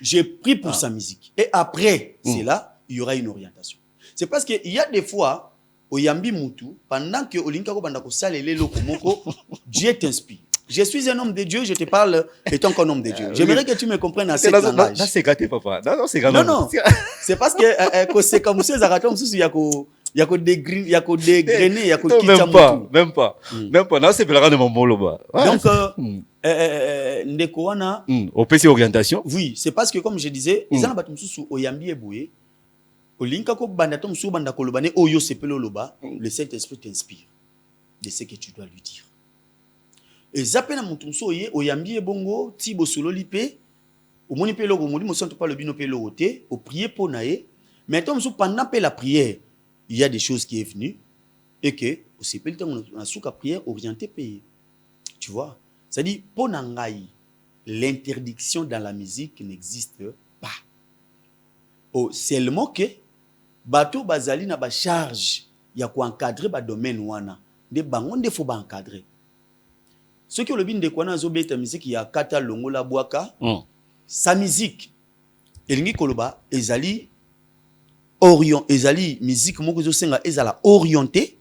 J'ai pris pour sa musique. Et après cela, il y aura une orientation. C'est parce qu'il y a des fois, au Yambi Moutou, pendant que Olinka Bandako Salele Lokomoko, Dieu t'inspire. Je suis un homme de Dieu, je te parle étant qu'un homme de Dieu. J'aimerais que tu me comprennes à cette langage. C'est gâté, papa. Non. C'est parce que c'est comme si il y a que dégrainer, il y a que même pas. Non, c'est pas de mon moloba. Donc, Ndekoana. Au PC orientation. Oui, c'est parce que comme je disais, ils ont battu sous Oyambi et Boué. Au Linkako Bandatom sous Bandakolobane, Oyo Sepelo Loba, le Saint-Esprit t'inspire de ce que tu dois lui dire. Et zapena mutumso ye oyambi bongo tibo solo lipe au moni pe logo moni mo santo pas le bino pe logoté au prier pour naé mais comme pendant la prière il y a des choses qui est venu et que aussi peut temps on a souka prière orienté pays tu vois ça dit pour nangai l'interdiction dans la musique n'existe pas oh seulement que bateau bazali na ba charge ya ko encadrer ba domaine wana de bango de faut ba encadrer. Ce qui est le bin de Kwana Zobeta musique, il y a Kata Longola Boaka, sa musique, Elingi Koloba, Ezali musique Moko Senga, Ezala orienté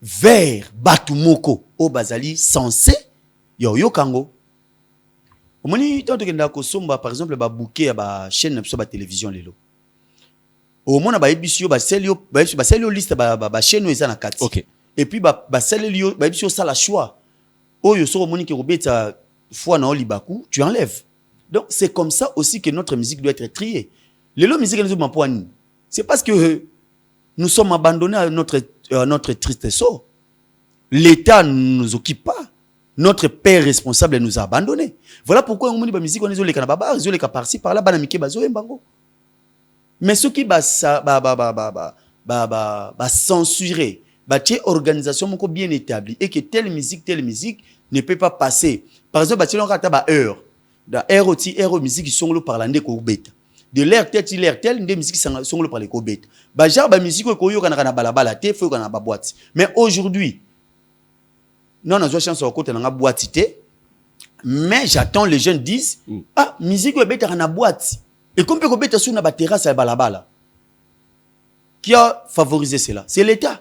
vers Batumoko, au Bazali censé, Yo Kango. Au moment où tu as somba par exemple, ba bouquet à ba chaîne sur ba télévision lelo. Au moment où ba ebisio ba selio liste ba chaîne où ezana kati. OK. Et puis ba selio ba ebisio ça la choix. Oh, yo soro moni ke robeta foi na olibaku, tu enlèves. Donc c'est comme ça aussi que notre musique doit être triée. Les lots musique nous m'empoigne. C'est parce que nous sommes abandonnés à notre triste sort. L'État ne nous occupe pas. Notre père responsable nous a abandonnés. Voilà pourquoi on moni ba musique on les kana baba, les ka par-ci par-là bana mike bazo embango. Mais ceux qui censurer bâtir organisation bien établie et que telle musique ne peut pas passer. Par exemple, bâtir un heure. Da heure musique qui sont le parlant de bêta. De l'air tel des musiques qui sont le parler bêta. Ba genre ba musique ko yo kana balabala te faut kana ba boîte. Mais aujourd'hui non on a chance au côté na boîte té. Mais j'attends les jeunes disent ah musique ko bêta na boîte. Et comme peut bêta sur na ba terrasse à balabala. Qui a favorisé cela? C'est l'État.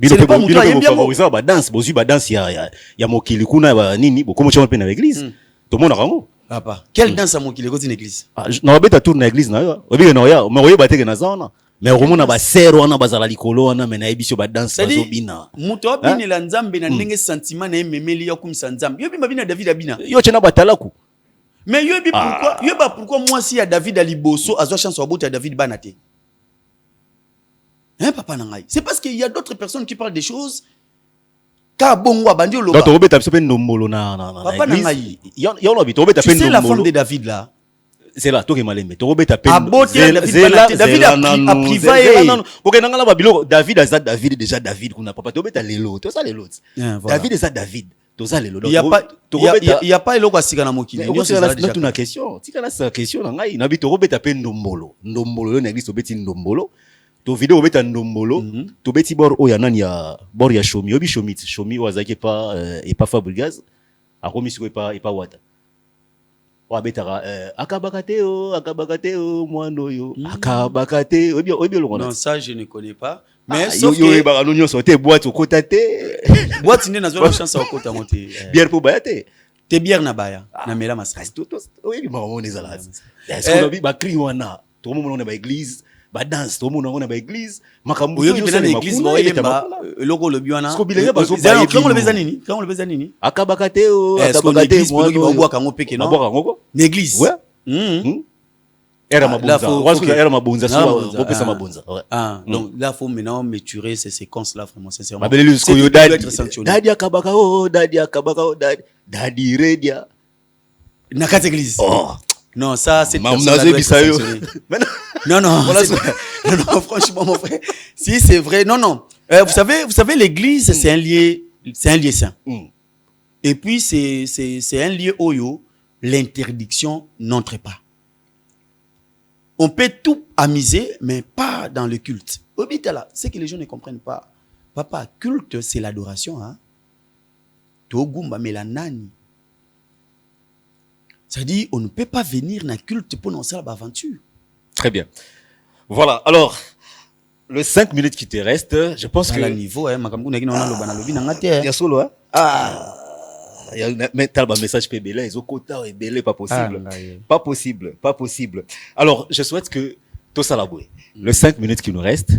C'est pas mon favoriser ba danse, bozu ba danse ya mokili kuna ba nini, bokomo chama pe na l'église. Tout le monde a rango. Papa, quelle danse à mokili côté l'église? Na beta tour na l'église na yo. Obi na ya, mais oye ba teke na zona. Mais romona ba sero wana bazala likolo wana mais na ebisio ba danse bazo bina. Muto bini la nzambe na ndenge sentiment na memeli ya kumisa nzambe. Yo bima bina David abina. Yo chena batalaku. Mais yo bi pourquoi moi si ya David aliboso azo chance wa bota David banate. Hein, papa Nangai? C'est parce qu'il y a d'autres personnes qui parlent des choses. Papa Nangai. Tu sais la femme de David là? C'est là, toi qui m'as l'aimé. David a privé. David déjà David. David déjà David. Il n'y a pas de question. C'est une question. C'est question. To vidéo beta ndombolo to beti bor oya nani ya bor ya shomi obi shomi wazake pa et pas Fabregas a komi siko pa wata Wabetara akabakate o mwanoyo akabakate Non, ça je ne connais pas. Mais Mais sauf yo que ba l'union sauté boîte au côté boîte n'est dans une chance au côté monter. bière pour bayate Te bière na baya na mela masa. oui ba on est là est-ce qu'on a vu ba cri wana tout le monde on est ba église ba danse tout le monde on est ba église makambu yo bina na église ba yemba logo le biwana. Sko bilenge bazo ba yebi. Quand on le beza nini? Quand on le beza nini? akabakate o akabakate mwanoyo ba kango peke non. Ba kango L'église. Ouais. Era mabunza. Era mabunza. Repesa mabunza. Ah, donc là, il faut maintenant maturer ces séquences-là, vraiment, sincèrement. Mabele lusko yo dadi akabaka o, dadi redia. Nakate église. Oh. Non, ça, c'est... Non, non, franchement, mon frère. Si c'est vrai, non. Vous savez, l'église, c'est un lieu saint. Et puis, c'est un lieu où l'interdiction n'entre pas. On peut tout amuser, mais pas dans le culte. Obitala, c'est que les gens ne comprennent pas. Papa, culte, c'est l'adoration. Hein? Togumba melanani. C'est-à-dire, on ne peut pas venir dans le culte pour lancer l'aventure. Très bien. Voilà, alors, le 5 minutes qui te reste, je pense que... À niveau, hein, il y a solo, hein? Ah! Mais t'as le message PBL, ils ont quota et belé, pas possible. Pas possible. Alors, je souhaite que tout ça l'aboué. Le 5 minutes qui nous reste,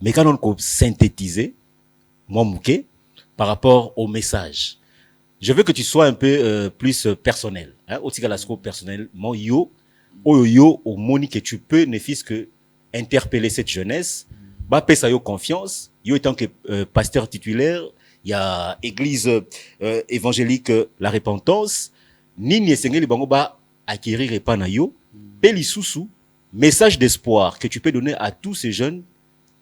mais quand on peut synthétiser, moi, Mouké, par rapport au message, je veux que tu sois un peu plus personnel. Hein, aussi qu'à la scope personnel, mon yo, au moni que tu peux, ne fût-ce que interpeller cette jeunesse, bah, paie ça yo confiance, yo étant que pasteur titulaire, il y a église évangélique la repentance nini esengeli bango ba acquérir epanayo peli susu message d'espoir que tu peux donner à tous ces jeunes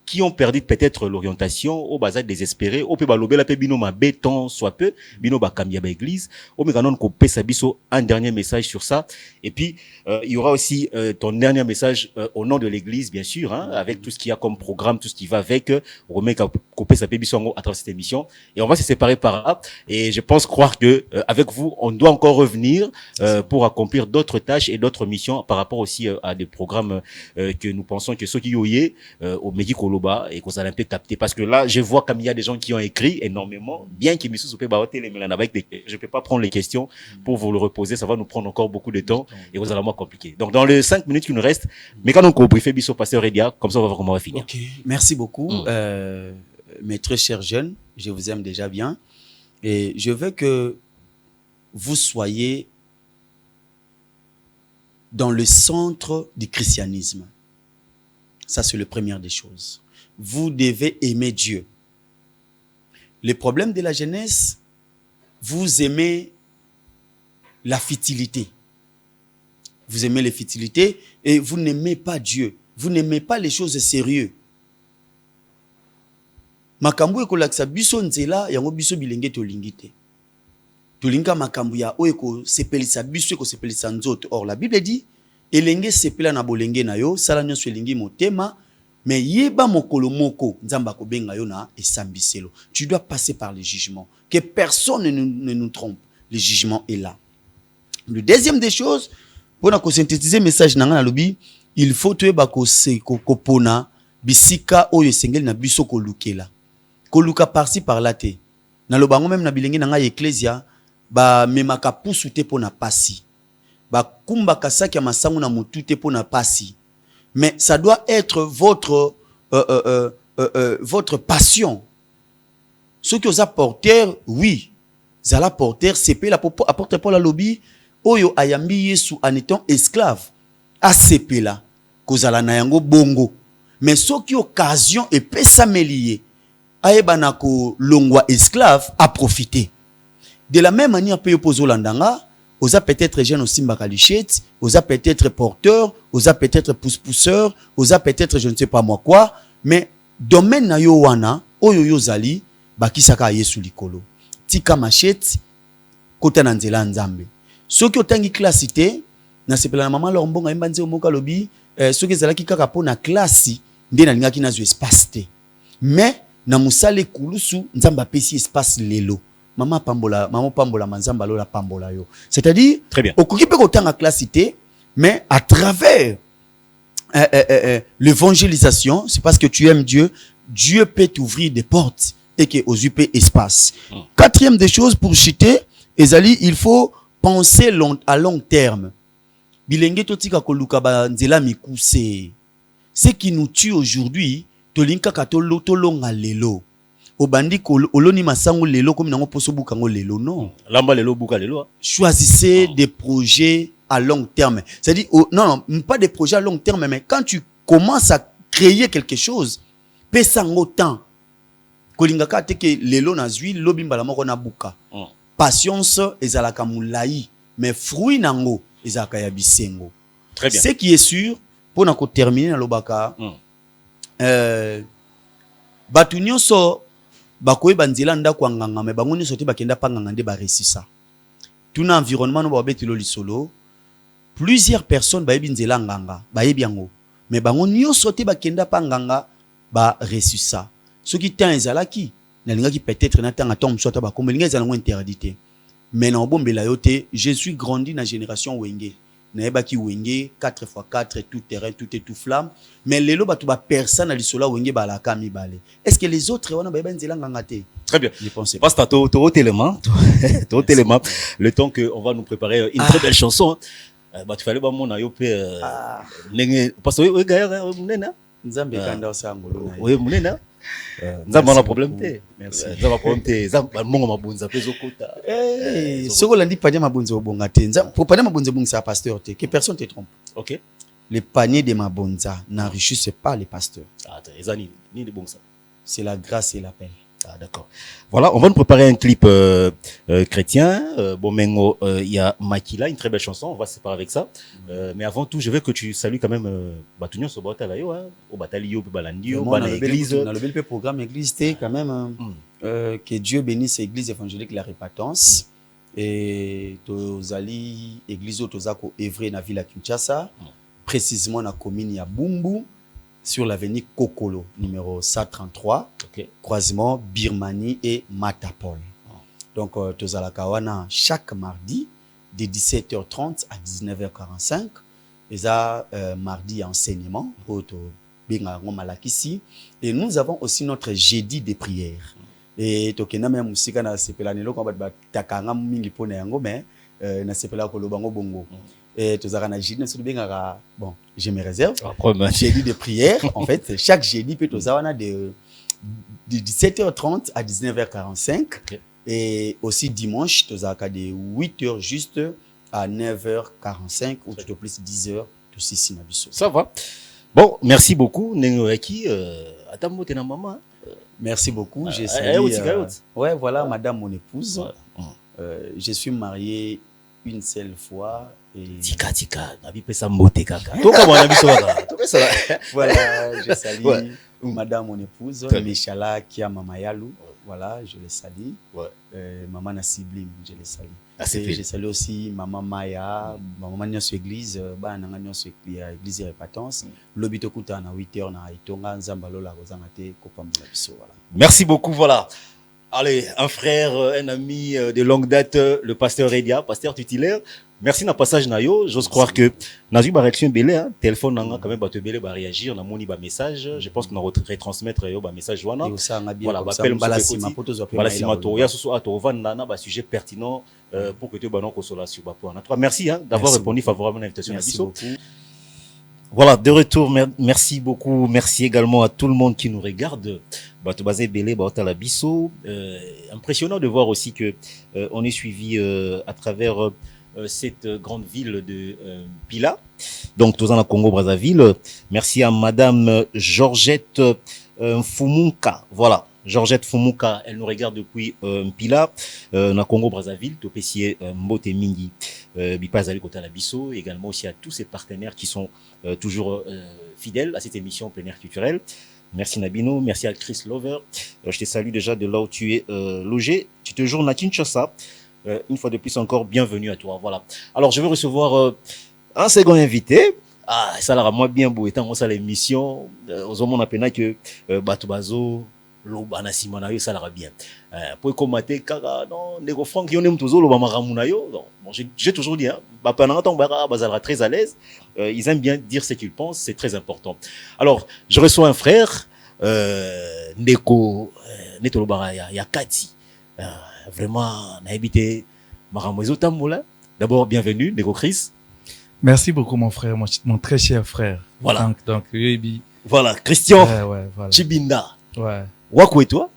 qui ont perdu peut-être l'orientation, au bazar désespéré, au peu balobela pe bino ma béton soit peu, bino ba kambia ba église, au me kanon ko pesa biso un dernier message sur ça. Et puis il y aura aussi ton dernier message au nom de l'église bien sûr, hein, avec tout ce qu'il y a comme programme, tout ce qui va avec, remet ko pesa pe biso à travers cette émission. Et on va se séparer par là. Et je pense croire que avec vous, on doit encore revenir pour accomplir d'autres tâches et d'autres missions par rapport aussi à des programmes que nous pensons que ceux qui yoyé au Médico et qu'on s'est un peu capté parce que là je vois comme il y a des gens qui ont écrit énormément bien qu'ils me sont je peux pas prendre les questions pour vous le reposer, ça va nous prendre encore beaucoup de temps et vous allez moins compliqué. Donc dans les 5 minutes qui nous restent, mais quand on a briefé biso pasteur Redia, comme ça on va voir comment on va finir. Ok, merci beaucoup mes très chers jeunes, je vous aime déjà bien et je veux que vous soyez dans le centre du christianisme. Ça, c'est la première des choses. Vous devez aimer Dieu. Le problème de la jeunesse, vous aimez la futilité. Vous aimez les futilités et vous n'aimez pas Dieu. Vous n'aimez pas les choses sérieuses. Makambu ekolakisa biso nzela yango biso bilenge tolingite. Tolinga makambu ya oeko sepelisa biso eko sepelisa nzoto. Or la Bible dit elenge sepela na bolenge na yo sala nyonso elingi motema mais yeba mokolo moko nzamba ko benga yo na esambiselo. Tu dois passer par le jugement. Que personne ne nous trompe. Le jugement est là. Le deuxième des choses, pour synthétiser le message nanga na lobi, il faut te ba ko se ko pona bisika oyo sengeli na biso ko lukela. Ko luka par-ci par-là te. Na lobango même na bilenge nanga ecclesia ba memaka pusu te pona pasi. Ba kumba kasaki ya masangu na mutu te pona pasi. Mais ça doit être votre passion. Ceux qui ont apporté, oui, zala porter, CP la apporter pour la lobby, oyo ayambi yesu en étant esclave, a CP la, kozala na yango bongo. Mais ceux qui ont occasion et pesa melier, aebana ko longwa esclave, a profité. De la même manière, peut poser landanga, osa peut-être jeune aussi mbakalichette, osa peut-être porteur, osa peut-être pousse-pousseur, osa peut-être je ne sais pas moi quoi, mais domaine na yo wana, oyo yo zali, bakisaka yesu likolo. Tika machette, kota na nzela nzambe. Soki otangi classe te, na sepela na mama leur mbonga imbanze omoka lobi, soki zalaki kaka po na classe, nde na lingaki na zo espace te. Mais, na musale kulusu, nzamba pesi espace lelo. maman pambola manzamba lola pambola yo. C'est-à-dire, très bien. Au kokipe autant à classité, mais à travers l'évangélisation, c'est parce que tu aimes Dieu, Dieu peut t'ouvrir des portes et que aux UP espace. Quatrième des choses pour chuter, Ezali, il faut penser à long terme. Bilenge totika koluka ba nzela mikuse. Ce qui nous tue aujourd'hui, tolinka katolo tolonga lelo. Obandi oloni masango lelo comme nango poso bukango lelo non. Lamba lelo buka lelo. Choisissez des projets à long terme. C'est-à-dire non, pas des projets à long terme, mais quand tu commences à créer quelque chose, pesango temps. Kolingaka teke lelo na zui lobimbala moko na buka. Patience ezalaka mulai, mais fruit nango ezalaka ya bisengo. Très bien. Ce qui est sûr pour na ko terminer na lobaka batu nyonso bakoyi banzela ndako nganga me bango nyonso te bakenda panganga nde ba resisa. Tuna environnement no babeti lo lisolo, plusieurs personnes ba yebi nzela nganga, ba yebi yango, mais bango nyonso te bakenda panganga ba resisa. Ce qui temps ezalaki nalingaki peut-être na tanga tom soit ba komelinga ezalango interdité. Mais na obombela yo te, je suis grandi na génération wenge. Naebaki wenge 4x4 tout terrain tout est tout flamme, mais lelo batu ba personne na lisola wenge ba la kami bale. Est-ce que les autres wana ba nzela nganga te? Très bien. Je pense pas. Passe au télément, le temps que on va nous préparer une très belle chanson. Bah tu fallait ba mon ayo pe parce que oui gars munena. Nzambe kanda osangolo na. Oui munena. Nzambe na problème te. Merci. Nzambe problème te. Nzambe mongo mabunza pezo kota. Soko landi panier mabunza obonga te. Nzambe pour panier mabunza bungisa pasteur te. Que personne te trompe. OK. Les paniers de mabunza n'enrichissent pas les pasteurs. Ah, ezani ni de bungisa. C'est la grâce et l'appel. Ah, d'accord. Voilà, on va nous préparer un clip chrétien. Bomengo, il y a Makila, une très belle chanson. On va se séparer avec ça. Mais avant tout, je veux que tu salues quand même Batunion Sobotalayo, au Batalio, Balandio, Dans l'église. Dans le bel programme église, quand même. Que Dieu bénisse l'église évangélique La Répatance. Et Tozali, église Tozako Evre, na ville à Kinshasa. Précisément, na commune ya Bumbu. Sur l'avenue Kokolo, numéro 133, croisement Birmanie et Matapol. Donc, Tozalakawana, chaque mardi, de 17h30 à 19h45, et ça, mardi enseignement, et nous avons aussi notre jeudi de prière. Et tokena même musika na sepela nelo kwa ba takanga mingi pona yango mais na sepela ko lobango bongo. Et tous les jeudi, bon, je me réserve. Jeudi de prière, en fait, chaque jeudi peut tous de 17h30 à 19h45. Et aussi dimanche, tous de 8h juste à 9h45 ou tout au plus 10h. Ça va. Bon, merci beaucoup. Merci beaucoup. J'ai salué, ouais, voilà, madame mon épouse. Je suis marié une seule fois. Tika, voilà, je salue madame mon épouse, Mishala Kia Mamayalou. Voilà, je le salue. Maman Nasiblim, je le salue. Et je salue aussi maman Maya, maman Nyosu église, Bananga Nyosu église Répatance. Lobito Kuta na 8h na Itonga Nzambalola Rozangate Kopambola Biso. Merci beaucoup, voilà. Allez, un frère, un ami de longue date, le pasteur Redia, pasteur tutélaire. Merci na passage na yo. J'ose croire que na eu ba réaction belé, hein, téléphone nanga quand même ba te belé ba réagir, na moni ba message. Je pense qu'on a retransmettre yo ba message wana. Voilà, ba appel balasima poto zo balasima to ya soso ato vanda na ba sujet pertinent pour que tu banon consolation ba point. Merci hein d'avoir répondu favorablement à l'invitation. Merci beaucoup. Voilà, de retour, merci beaucoup. Merci également à tout le monde qui nous regarde. Batobazé Belé, Baotala Bisso. Impressionnant de voir aussi que on est suivi à travers cette grande ville de Pila. Donc, tous en Congo Brazzaville. Merci à Madame Georgette Fumunka. Voilà. Georgette Fumuka, elle nous regarde depuis Pila, na Congo Brazzaville, Topessier Mbote Mingi, Bipazali Kota Labisso, également aussi à tous ces partenaires qui sont toujours fidèles à cette émission plein air culturel. Merci Nabino, merci à Chris Lover. Je te salue déjà de là où tu es logé. Tu te jours à Kinshasa. Une fois de plus encore, bienvenue à toi. Voilà. Alors, je vais recevoir un second invité. Ah, ça l'a moi bien beau étant on ça l'émission. Aux hommes on appelle que Batubazo loba na sima na yo ça bien pour commenter kaka non nego Frank yo nem tozo loba maramu na yo bon j'ai toujours dit hein ba pendant temps bazalra très à l'aise ils aiment bien dire ce qu'ils pensent, c'est très important. Alors je reçois un frère ndeko netoloba ya Kati vraiment na habité maramu ezotambola. D'abord bienvenue ndeko Chris. Merci beaucoup mon frère, mon très cher frère. Voilà. Donc voilà, Christian voilà. Chibinda. Ouais. Wako et toi?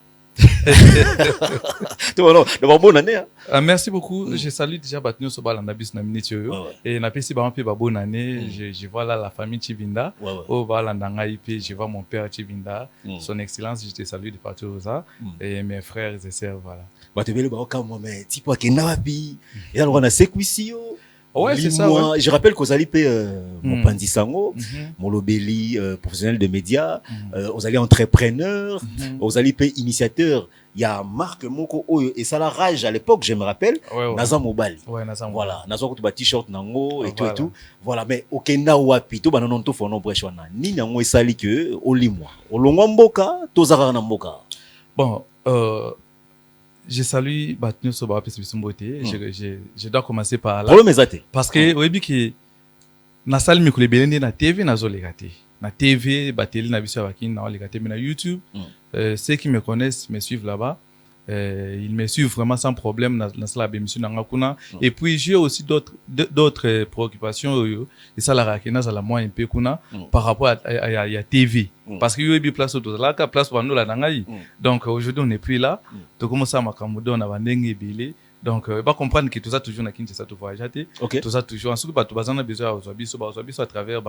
Bonne année. Hein? Merci beaucoup. Je salue déjà Batnio Sobal Nabis Naminitio. Et Napesi Bampi bonne année. Je vois là la famille Chibinda. Au Balandanga IP, je vois mon père Chibinda. Son Excellence, je te salue de partout aux arts. Et mes frères et sœurs, voilà. Batebele Baoka, moi, mais tipo Kenawapi. Et alors on a Sekuisio. Ouais, c'est ça. Ouais. Je rappelle qu'aux Alipé, mon Pandisango, mon Lobeli, professionnel de médias, aux Alipé entrepreneur, aux Alipé initiateur. Il y a Marc Moko et ça la rage à l'époque, je me rappelle. Naza Mobile. Ouais, Naza Mobile. Voilà, Naza Mobile t-shirt nango et tout et tout. Voilà, mais okenda wapi to bananon to fono brechwana. Ni nango esali que olimwa. Olongwa mboka, tozara na mboka. Bon, je salue Batnio Soba Pesibisumbote. Je dois commencer par là. Parce que oui que na salle mikule belende na TV na zo legate. Na TV bateli na biso bakin na legate mais na YouTube. Ceux qui me connaissent me suivent là-bas. Ils me suivent vraiment sans problème dans la bémission n'angakuna. Et puis j'ai aussi d'autres préoccupations et ça la rakena ça la moins un peu kuna par rapport à TV parce que yo bi place autour là ka place pour nous là nangai. Donc aujourd'hui on n'est plus là. To commence à makamudo na bandenge belé. Donc va comprendre que tout ça toujours na Kinshasa to voyager. Tout ça toujours en ce que ba to bazana besoin aux à travers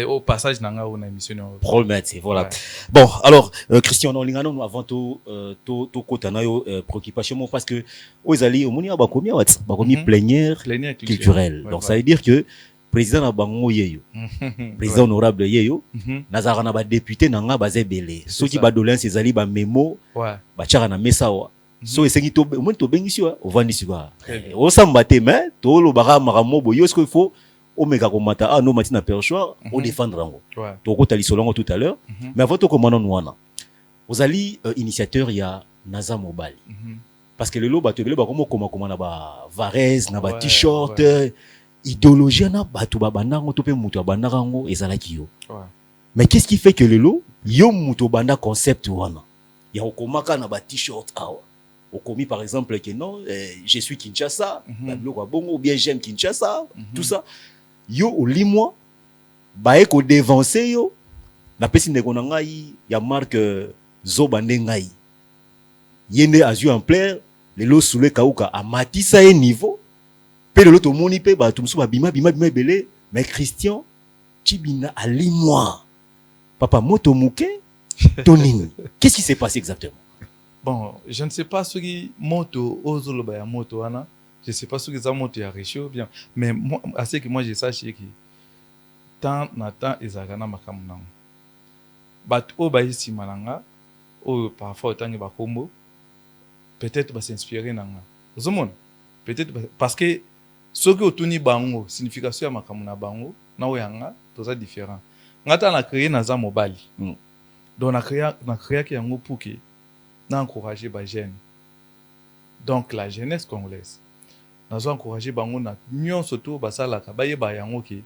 au passage nanga on a émission problématique voilà ouais. Bon alors Christian on lingano avant to kota na yo préoccupation parce que aux alliés au moni ba komi plénière culturelle donc ça veut dire que président na bango yeyo président honorable yeyo nazara na ba député nanga bazebele ceux qui ba doléance ezali ba memo ba tchara na mesawa so esengi to mo to bengisi wa ovandisi wa o samba te mais to lo bara maramo boyo est-ce qu'il faut Omega Komata, ah non, Matina Perchoir, on défendre en haut. Donc, on a tout à l'heure. Mais avant tout, comment on a vous allez initiateur, il y a Naza Mobile. Parce que le lot, comment na ba varese, na ba t-shirt, idéologie, na ba tout banda, on tope muto banda rango, et zalaki yo. Mais qu'est-ce qui fait que le lot, yo muto banda concept wana? Il y a okomaka na ba t-shirt, okomi par exemple, que non, je suis Kinshasa, ou bien j'aime Kinshasa, tout ça. Yo olimwa bae ko devancer yo na pesi ndeko na ngai ya marque zoba ndengai yende azu en plaire lelo soule kauka amatisa e niveau pe lelo to moni pe ba tumsu ba bima belé mais Christian Chibinda alimwa papa moto muke tonini qu'est-ce qui s'est passé exactement? Bon, je ne sais pas ce qui moto ozolo ba ya moto ana. Je ne sais pas ce que ça monte à Réchaud bien, mais moi, assez que moi je sache que tant n'attend ezagana makamunang. Bat o ba ici mananga, o parfois autant que bakombo, peut-être va s'inspirer nanga. Zomon, peut-être parce que ce que otuni bango signification ya makamuna bango na oyanga toza différent. Ngata na créer naza mobile. Donc na créer ki yango pour que na encourager ba jeunes. Donc la jeunesse congolaise nous encourager bango na nyon surtout basala ka baye ba yango ki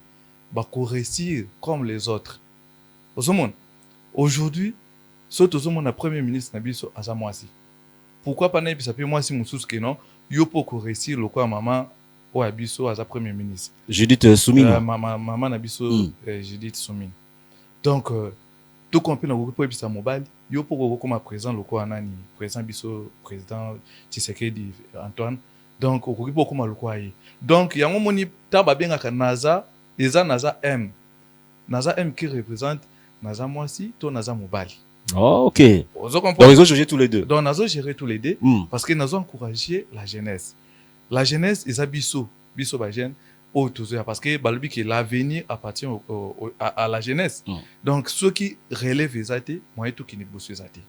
ba ko réussir comme les autres. Aujourd'hui, surtout mon premier ministre na biso azamwasi. Pourquoi pas na bisa pe moi si mususu ke non yo po ko réussir le quoi maman o abiso aza premier ministre. Judith Soumine. Maman na biso Judith Soumine. Donc tout compris na ko bisa mobile yo po ko comme président le quoi nani président biso président Tshisekedi Antoine. Donc au Kogipo comme le donc il y a un moni taba bien à Naza Naza M qui représente Naza Mwasi to Naza Mobali. Oh, ok. Donc ils ont géré tous les deux. Donc Nazo géré tous les deux parce que Nazo encouragé la jeunesse. La jeunesse ils abisso ba jeune parce que balobi que l'avenir appartient à la jeunesse. Donc ceux qui relèvent les athées, moi tout qui ne bossent les athées.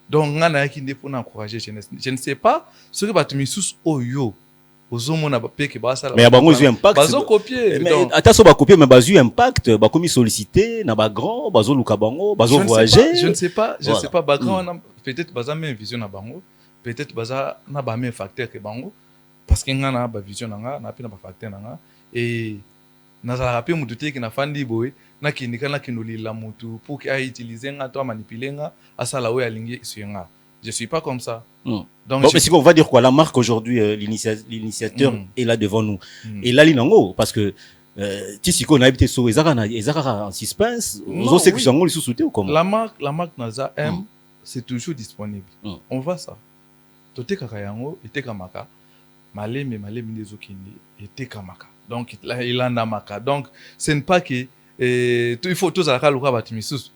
Donc, on a qui pour encourager jeunesse. Je ne sais pas ce que Batumisus Oyo ozomona pe ke basala mais bango eu impact bazo copier mais attention ba copier mais bazo impact ba komi sollicité na ba grand bazo luka bango bazo voyager je ne sais pas ba grand peut-être baza même vision na bango peut-être baza na ba même facteur que bango parce que nga na ba vision na pe na ba facteur na et nazala pe mutu te ki na fandi boy na kinika na kinolila mutu pour que a utiliser nga to manipuler nga asala we alingi suyenga. Je suis pas comme ça. Donc bon, mais on va dire quoi, la marque aujourd'hui, l'initiateur est là devant nous. Et là l'inango parce que tisiko na habité so ezaka en suspense, on sait que sango les sous-souté ou comment. La marque Naza M c'est toujours disponible. On voit ça. Tote kaka yango eteka maka maleme ndezo kindi eteka maka. Donc il en a maka. Donc ce n'est pas que il faut tous à la loka batimisus.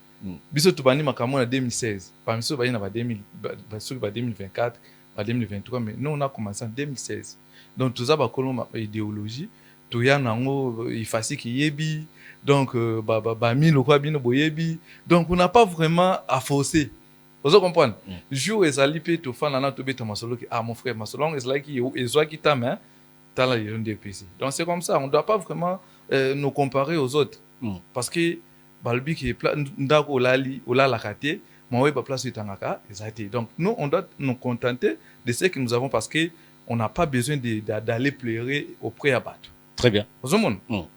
Biso tubani makambo en 2016. Parmi ceux qui en 2024, 2023, mais nous on a commencé en 2016. Donc tout ça ba koloma idéologie, tout ya nango il facile qui yebi. Donc ba mi lokwa bino boyebi. Donc on n'a pas vraiment à forcer. Vous comprenez? Jour ezali pe to fana na to beta masolo ki mon frère masolo is like ezwa ki ta main ta la région de PC. Donc c'est comme ça, on doit pas vraiment nous comparer aux autres. Parce que balbi qui est ndako olali olala kate moi ba place itangaka ezati. Donc nous on doit nous contenter de ce que nous avons parce que on n'a pas besoin d'aller pleurer auprès à battre. Très bien.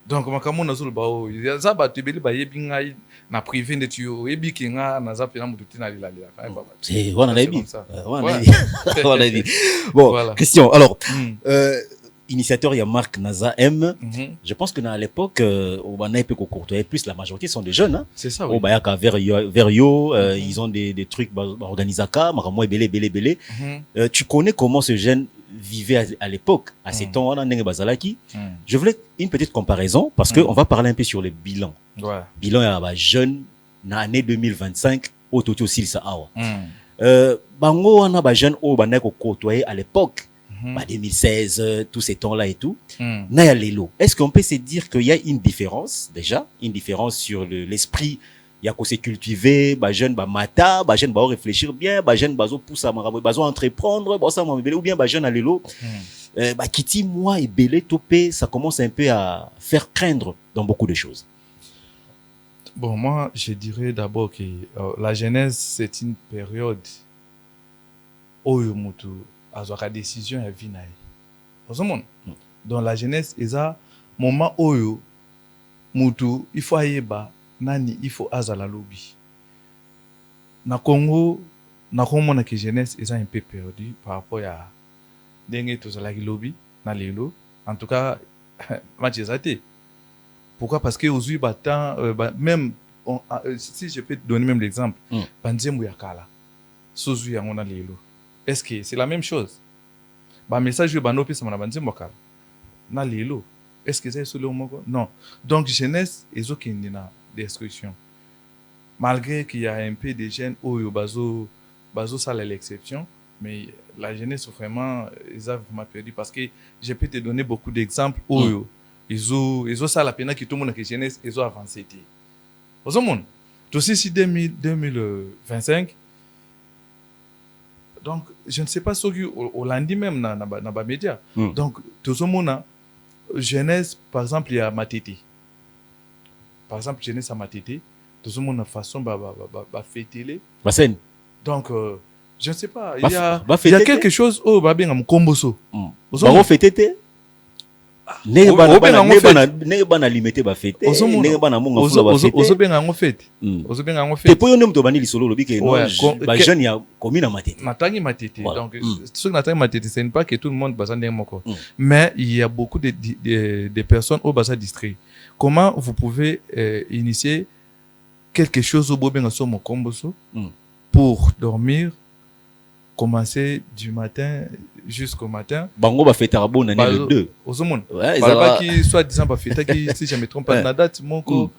Donc makambo nazulu bao za battu beli ba yebi ngai na privé de tu yebi kinga na za pena mututi na lila. C'est on a dit. On a dit. Bon, voilà. Question. Alors initiateur, il y a Marc Naza M. Je pense que à l'époque, au Banaïpe Kokourtoye, plus la majorité sont des jeunes. Hein? C'est ça, oui. Au Bayaka, Verio, ils ont des trucs organisaka, Maramoi, Belé. Tu connais comment ce jeune vivait à l'époque, à ces temps, on a Nenge Bazalaki. Je voulais une petite comparaison, parce qu'on va parler un peu sur le bilan. Ouais. Bilan, il y a jeune, dans l'année 2025, au Toto Silsa Awa. Bango, on a jeune, au Banaïpe Kokourtoye à l'époque. 2016, tous ces temps-là et tout. Naya Lelo. Est-ce qu'on peut se dire qu'il y a une différence, déjà, une différence sur l'esprit, il y a qu'on s'est cultivé, bah jeune, bah mata, bah jeune, bah réfléchir bien, bah jeune, bah pousser à marabou, bah entreprendre, bah ça ou bien bah jeune à Lelo. Bah Kitty, moi et Belé topé, ça commence un peu à faire craindre dans beaucoup de choses. Bon, moi, je dirais d'abord que la jeunesse, c'est une période où la décision est venue. Dans la jeunesse, il y a un moment où il faut aller nani, il faut aller la lobby. Na Congo, na jeunesse est un peu perdu par rapport à dengue to la lobby na lelo. En tout cas, pourquoi? Parce que aujourd'hui, même si je peux te donner même l'exemple, Banzembo Yakala, Sozu Yangona lelo. Est-ce que c'est la même chose? Bah message de Banopi ça m'a banzi mbokala. Na lelo. Est-ce que c'est sur le moko? Non. Donc jeunesse est aucun na destruction. Malgré qu'il y a un peu de jeunes au bazo ça l'exception, mais la jeunesse vraiment ils ont vraiment perdu parce que je peux te donner beaucoup d'exemples où ils ont ça la peine que tout le monde que jeunesse ils ont avancé. Au monde. Tout si 2025. Donc, je ne sais pas ce que au lundi même dans les médias. Donc, tout ce monde, jeunesse, par exemple, il y a Matete. Par exemple, jeunesse à Matete, tout ce monde a façon de fêter. Donc, je ne sais pas. Il y a quelque chose où il y a un comboso. Vous fêtez? Ne bana limité ba fête ne bana monga fula ba fête ozobenga ngo fête te po yo nem to bani lisolo lobi ke ba jeune ya commune Matete natangi Matete. Donc ce que natangi Matete c'est pas que tout le monde bazande moko mais il y a beaucoup de personnes au basa distrait. Comment vous pouvez initier quelque chose au bobenga so mokomboso pour dormir, commencer du matin jusqu'au matin. Bango va fêter à bon année le 2. Au monde. Bah qui soit disant ba fêter qui si je me trompe pas la date monko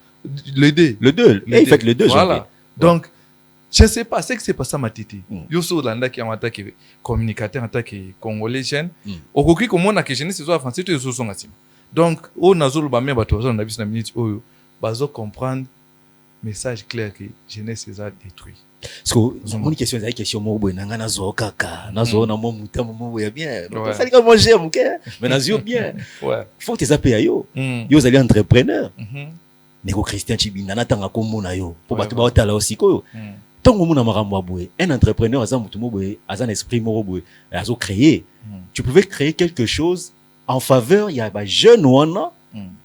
le 2. Le 2. Il fait le 2 voilà. Donc je sais pas c'est que c'est pas ça Matete. Yo so landa qui amata qui communicateur en tant que congolais jeune. Okoki comme on a que jeunesse soit français to so songa tima. Donc au nazolo ba memba to na biso na minute oyo bazo comprendre message clair que jeunesse est détruit. Parce que mon question c'est question mo boy nanga na zo kaka na zo na mo muta mo ya bien donc ça dit que manger mon cœur mais na zo bien faut que tu appelles yo yo allez entrepreneur mais ko Christian Chibinda na tanga ko mona yo pour batu ba tala aussi ko tongo mona makambo boy un entrepreneur aza mutu mo boy aza un esprit mo boy azo créer tu pouvais créer quelque chose en faveur il y a ba jeune wana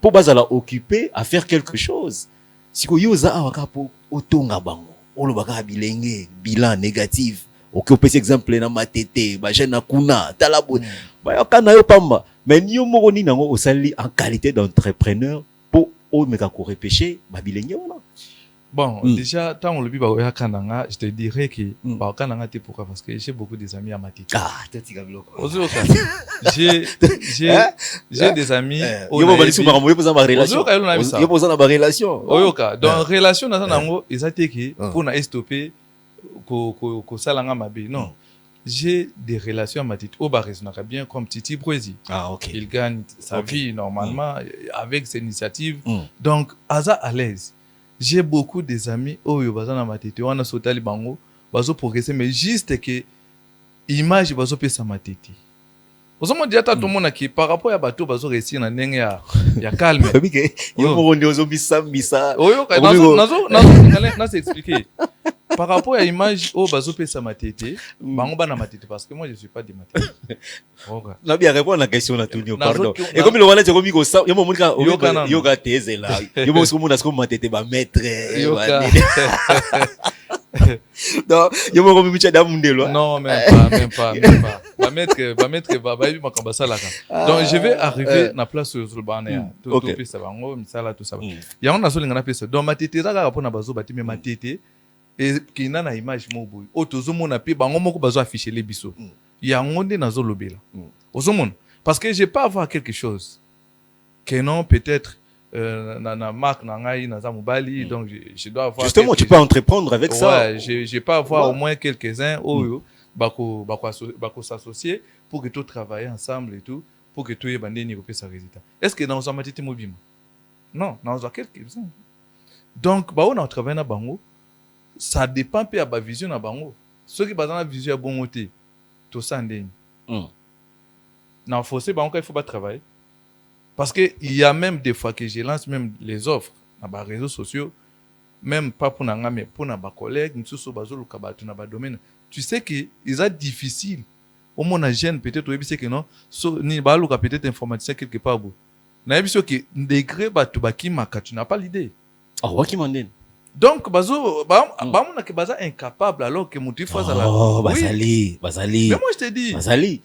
pour bazala occuper à faire quelque chose siko yo za awaka po otonga bango olobaka bilenge bilan négatif ok opesi exemple na matete ba jeune kuna talabo ba yakana yo pamba mais yo moko ni nango osali en qualité d'entrepreneur pour o meka ko repêcher ba bilenge wana. Bon, déjà, tant on le dit, je te dirais que pourquoi? Parce que j'ai beaucoup des amis à Matete. Ah, j'ai des amis. Relation. Donc, relation, ils ont été pour stopper, non. J'ai des relations à Matete. Au bar, bien comme Titi Brésil. Ah, ok. Il gagne sa vie normalement avec ses initiatives. Donc, Aza à l'aise. J'ai beaucoup des amis oyo baza na matete wana sotali bango bazo progresser mais juste que image bazo pesa matete ozomo dia ta tomona ki par rapport ya bato bazo réussir na ndenge ya calme yo mo ndi ozo bisa oyo ka nazo s'expliquer par rapport à image o bazo pesa matete bango bana matete parce que moi je suis pas de matete. Na bien répondre à la question na tunio pardon et comme le wala teko miko sa yo mo munika yo ga teze là yo mo sko mona sko matete ba maître non yo mo ko mi tchada mundelo non même pas ba maître ba yebi makamba sala ka donc je vais arriver na place sur le banner tout pesa bango misala tout ça ya on a solinga na pesa donc matete za ka pona bazo bati mais matete et qui n'a na image mo boy otozomona pe bango moko bazo afficher les biso ya ngonde nazo lobela ozomona parce que j'ai pas avoir quelque chose que non peut-être na marque na ngai na za mobali donc je dois avoir justement tu peux entreprendre avec ça ouais j'ai pas avoir au moins quelques-uns oyo bako s'associer pour que tout travailler ensemble et tout pour que tout y bandeni ko pesa résultat est-ce que dans un matete mobile non dans quelques-uns donc ba on a travaillé na bango ça dépend peu à ba vision na bango ceux qui bazana vision ya bon côté to sandeni na forcer bango il faut pas travailler parce que il y a même des fois que je lance même les offres na ba réseaux sociaux même pas pour nanga mais pour na ba collègues nsusu bazolo ka ba na ba domaine tu sais que ils a difficile au mon jeune peut-être au c'est que non so ni ba lo ka peut-être informaticien quelque part bo na biso que degré ba to ba kimaka tu n'as pas l'idée wa kimanden. Donc, bazo, on a que baza incapable alors que mon fois à la. Oh, bazali. Mais moi je te dis. Bazali.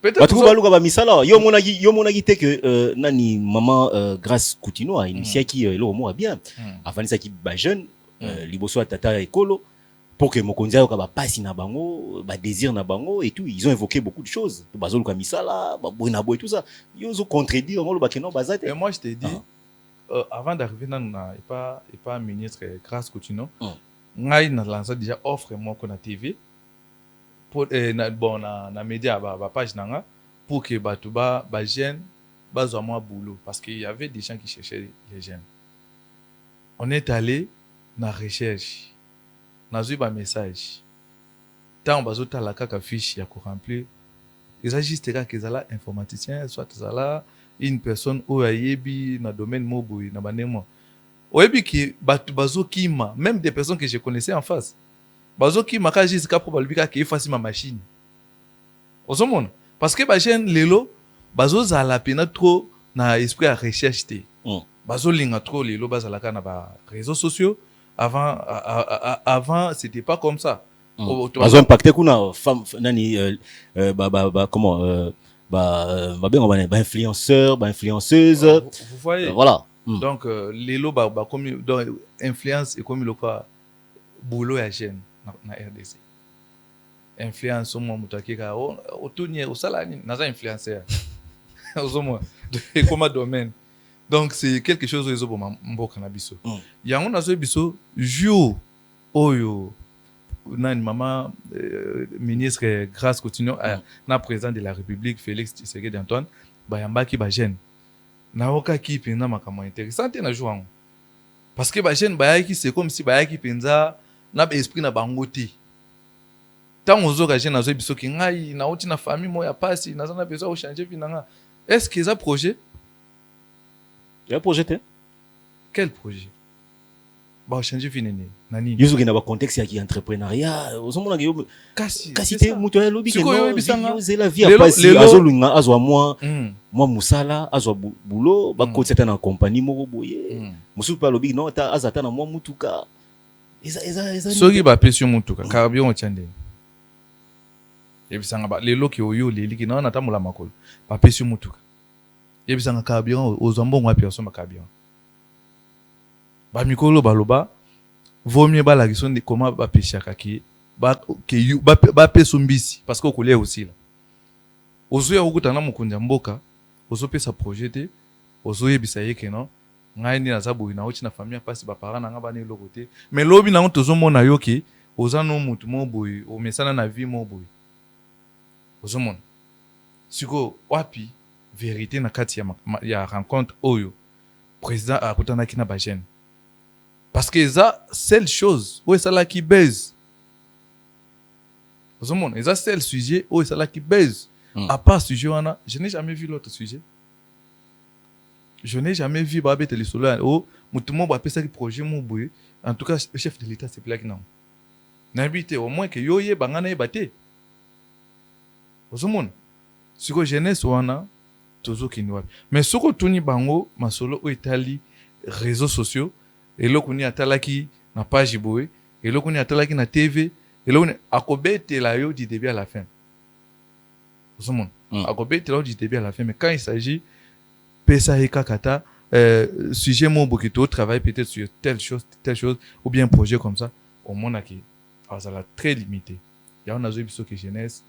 Peut-être. Batu baluka ba misala. Yo monagi te que nani maman grâce Coutino a initié qui lo mo bien. Afani ça qui ba jeune liboso tata ekolo pour que mokonza yo ka ba passe na bango, ba désir na bango et tout, ils ont évoqué beaucoup de choses. Bazo luka misala, ba boina boy tout ça. Yo zo contredire ngolo ba kenon bazate. Et moi je te dis avant d'arriver dans et pas ministre grâce Coutinho ngai na lancé déjà offre moi qu'on a TV pour na média ba page nanga pour que batu ba jeune bazwa moi boulot parce qu'il y avait des gens qui cherchaient les jeunes. On est allé na recherche na eu ba message tant bazo tala kaka fiche ya ko remplir ils a juste que ça là informaticien soit ça là une personne ou ayebi na domaine moboui na banemo oyebi ki batu bazo kima même des personnes que je connaissais en face bazo kima ka juste ka probabilité ka effacer ma machine ozomona parce que ba jeune lelo bazo zala pena trop na esprit à recherche te bazo linga trop lelo bazala ka na ba réseaux sociaux avant c'était pas comme ça bazo impacté kuna femme nani comment influenceurs, influenceuses. Vous voyez. Voilà. Donc l'élo comme donc influence et comme le quoi boulot à jeune na RDC. Influence au moins mutakika au tournier au salani na influenceur. Au moins de comme domaine. Donc c'est quelque chose réseau pour mboka na biso. Ya on a zo biso jour oyo nani maman ministre grâce Coutinho na président de la République Félix Tshisekedi Antoine bayambaki ba jeune na oka ki penza makamo intéressant na jour parce que ba jeune bayaki c'est comme si bayaki penza na ba esprit na bango te tant ozoka je nazo biso ki ngai na oti na famille moya pasi nazo na besoin de changer vie nanga. Est-ce que ça projet? Il y a un projet, hein? Quel projet? Bah changer vie nene nani yuzu kina ba contexte ya ki entrepreneuriat ozomona ke kasi te mutu ya lobi ke no c'est la vie à passer azolunga azwa moi musala azwa boulot ba koteta na compagnie moko boye musu pa lobi non ta azata na moi mutuka eza soki ba pesi mutuka carburant chande yebisanga ba lelo ki oyo leli ki na ta mula makolo ba pesi mutuka yebisanga carburant ozwa mbongo api osoma carburant ba mikolo baloba vaut mieux la question de comment ba pêchaka ki ba peso mbisi parce que kolia aussi là ozo ya okutana mukunja mboka ozo pesa projet te ozo yebisa yeke non ngai ni naza boyi na oti na famille pasi ba parents na nga bana eloko te mais lobi na tozo mona yoki oza no mutu mo boyi o mesana na vie mo boyi ozo mona siko wapi vérité na kati ya rencontre oyo président akutana ki na ba jeune. Parce que ça, c'est la chose où c'est là qui baise. Vous voyez, ça c'est le sujet où c'est là qui baise. À part ce sujet, je n'ai jamais vu l'autre sujet. Je n'ai jamais vu Babé Télésola. Oh, tout le monde a fait ça projet mon boy. En tout cas, le chef de l'État c'est plaque non. N'habite au moins que yoye bangana ebate. Vous voyez, ce que jeunesse wana toujours qui nous. Mais ce que Tony Bango, masolo au Italie, réseaux sociaux. Et là, on y a talaki na page boé, et là, on y a talaki na TV, et là, on a kobete la yo du début à la fin. Vous voyez, a kobete la yo du début à la fin. Mais quand il s'agit, pesa et kakata, sujet mon bokito, travail peut-être sur telle chose, ou bien un projet comme ça, au monde a qui, ça l'a très limité. Il y a un azo biso que jeunesse,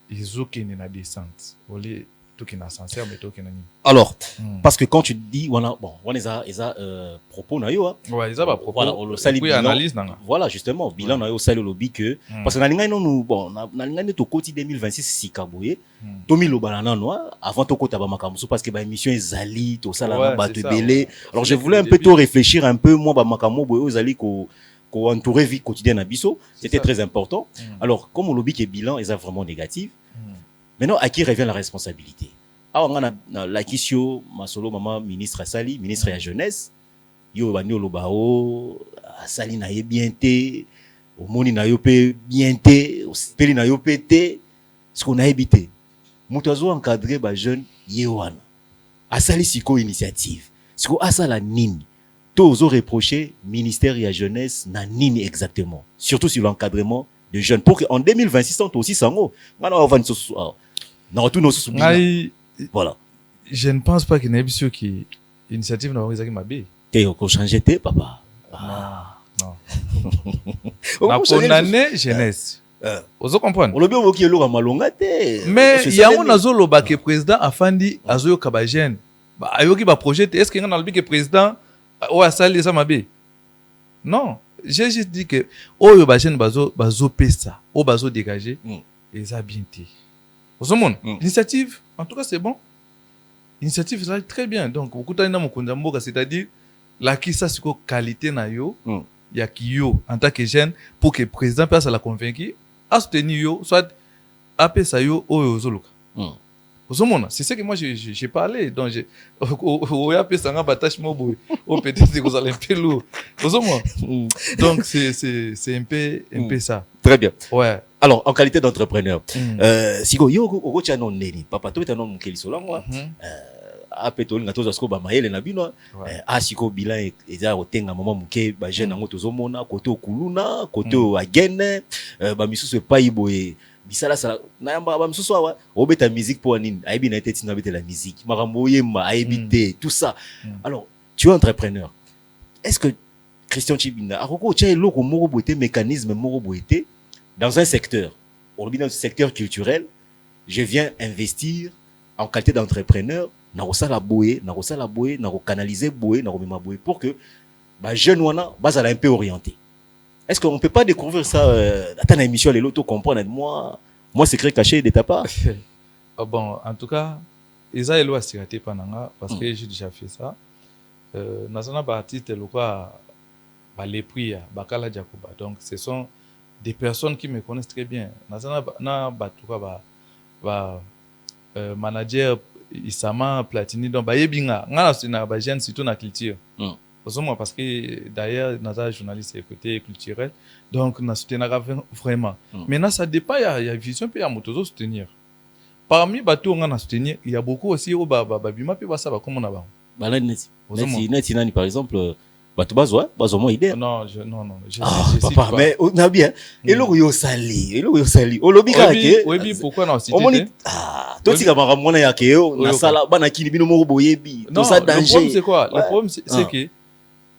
ils ont qui n'a descente. Olé, tout qui n'a sincère, mais tout qui n'a ni. Alors, parce que quand tu dis, voilà, bon, on les a propos na yo, hein. Ouais, ils ont propos. Voilà, on le sali bilan. Analyse voilà, justement, bilan na yo sali lobby que, parce que na linga nous, bon, na linga ne to koti 2026 si kaboye, tomi lo banana noa, avant to kota ba makamuso parce que ba émission ezali to sala ba te belé. Alors je voulais un peu tout réfléchir un peu moi ba makamo boye ezali ko entourer vie quotidienne à biso, c'était très important. Alors, comme on lobby que bilan est vraiment négatif. Maintenant, à qui revient la responsabilité? Ah, on a la question, Masolo, maman, ministre Sali, ministre de la jeunesse, yo bani olobao, Sali na ye bien té, au moni na yo pe bien té, au peli na yo pe té, ce qu'on a évité. Moutazo encadré ba jeune yewana. Asali siko initiative. Siko asala nini. Tozo reproché ministère de la jeunesse na nini exactement. Surtout sur l'encadrement de jeunes. Pour qu'en 2026, on aussi sango. Maintenant, on va non, tout nos sous. Voilà. Je ne pense pas qu'il y ait une qui initiative n'a pas mabé. T'es au changer t'es papa. Non. La condamné jeunesse. Vous comprenez? On le bien qui est là malonga té. Mais il y a un azolo ba que président afandi azoyo kabajen. Ba ayoki ba projet est-ce qu'il y a un que président o asali ça mabé? Non. J'ai juste dit que oyo ba jeune bazo pesa, o bazo dégager et ça bien té. L'initiative, en tout cas, c'est bon. L'initiative, ça va très bien. Donc, c'est-à-dire, la qui ça, c'est quoi qualité na yo, y a qui yo, en tant que jeune, pour que le président passe à la convaincre, à soutenir yo, soit appeler ça yo, ou zoluka. C'est ce que moi, j'ai parlé. Donc, ou appeler ça un batache mobile, ou peut-être que vous allez un peu lourd. Donc, c'est un peu ça. Très bien. Ouais. Alors, en qualité d'entrepreneur, si vous avez un neni, papa, tu es un homme qui est là, moi, après tout, on a ba maele na bino, siko bilan eza otenga maman muke ba jeune ngo tozomona koto kuluna, koto agene, ba misusu pa iboye, bisala sala na yamba ba misusu wa obeta musique pour nini, aibi na tete na beta la musique, makambo yemba, aibité, tout ça. Alors, tu es entrepreneur. Est-ce que Christian Tshibinda, akoko tia eloko moko boité mécanisme moko boité dans un secteur, dans un secteur culturel, je viens investir en qualité d'entrepreneur, na canaliser boé, na remema boé pour que bah jeune wana bazala un peu orienté. Est-ce qu'on peut pas découvrir ça dans une émission les lotos comprendre moi secret caché de ta part? Bon, en tout cas, ils ont lois siraté pananga parce que j'ai déjà fait ça. Nazana ba artiste lokwa les prix à Bakala Jacoba. Donc, ce sont des personnes qui me connaissent très bien. Na batuka manager Isama Platini donc ba yebinga ngana sina ba jeune surtout na culture. Parce que d'ailleurs naza journaliste côté culturel donc na soutenir vraiment. Maintenant ça dépend il y a vision puis il y a moto soutenir. Parmi bateau ngana soutenir, il y a beaucoup aussi au bima puis ça va comme on a ba. Bala neti nani par exemple bato bazwa mo idée. Non. Papa mais on a bien eloko yo sali olobi ka ke. Oui pourquoi non cité. Toi si kamara mona ya ke yo na sala bana kini bino moko boyebi to ça danger. Le problème c'est quoi? Le problème c'est que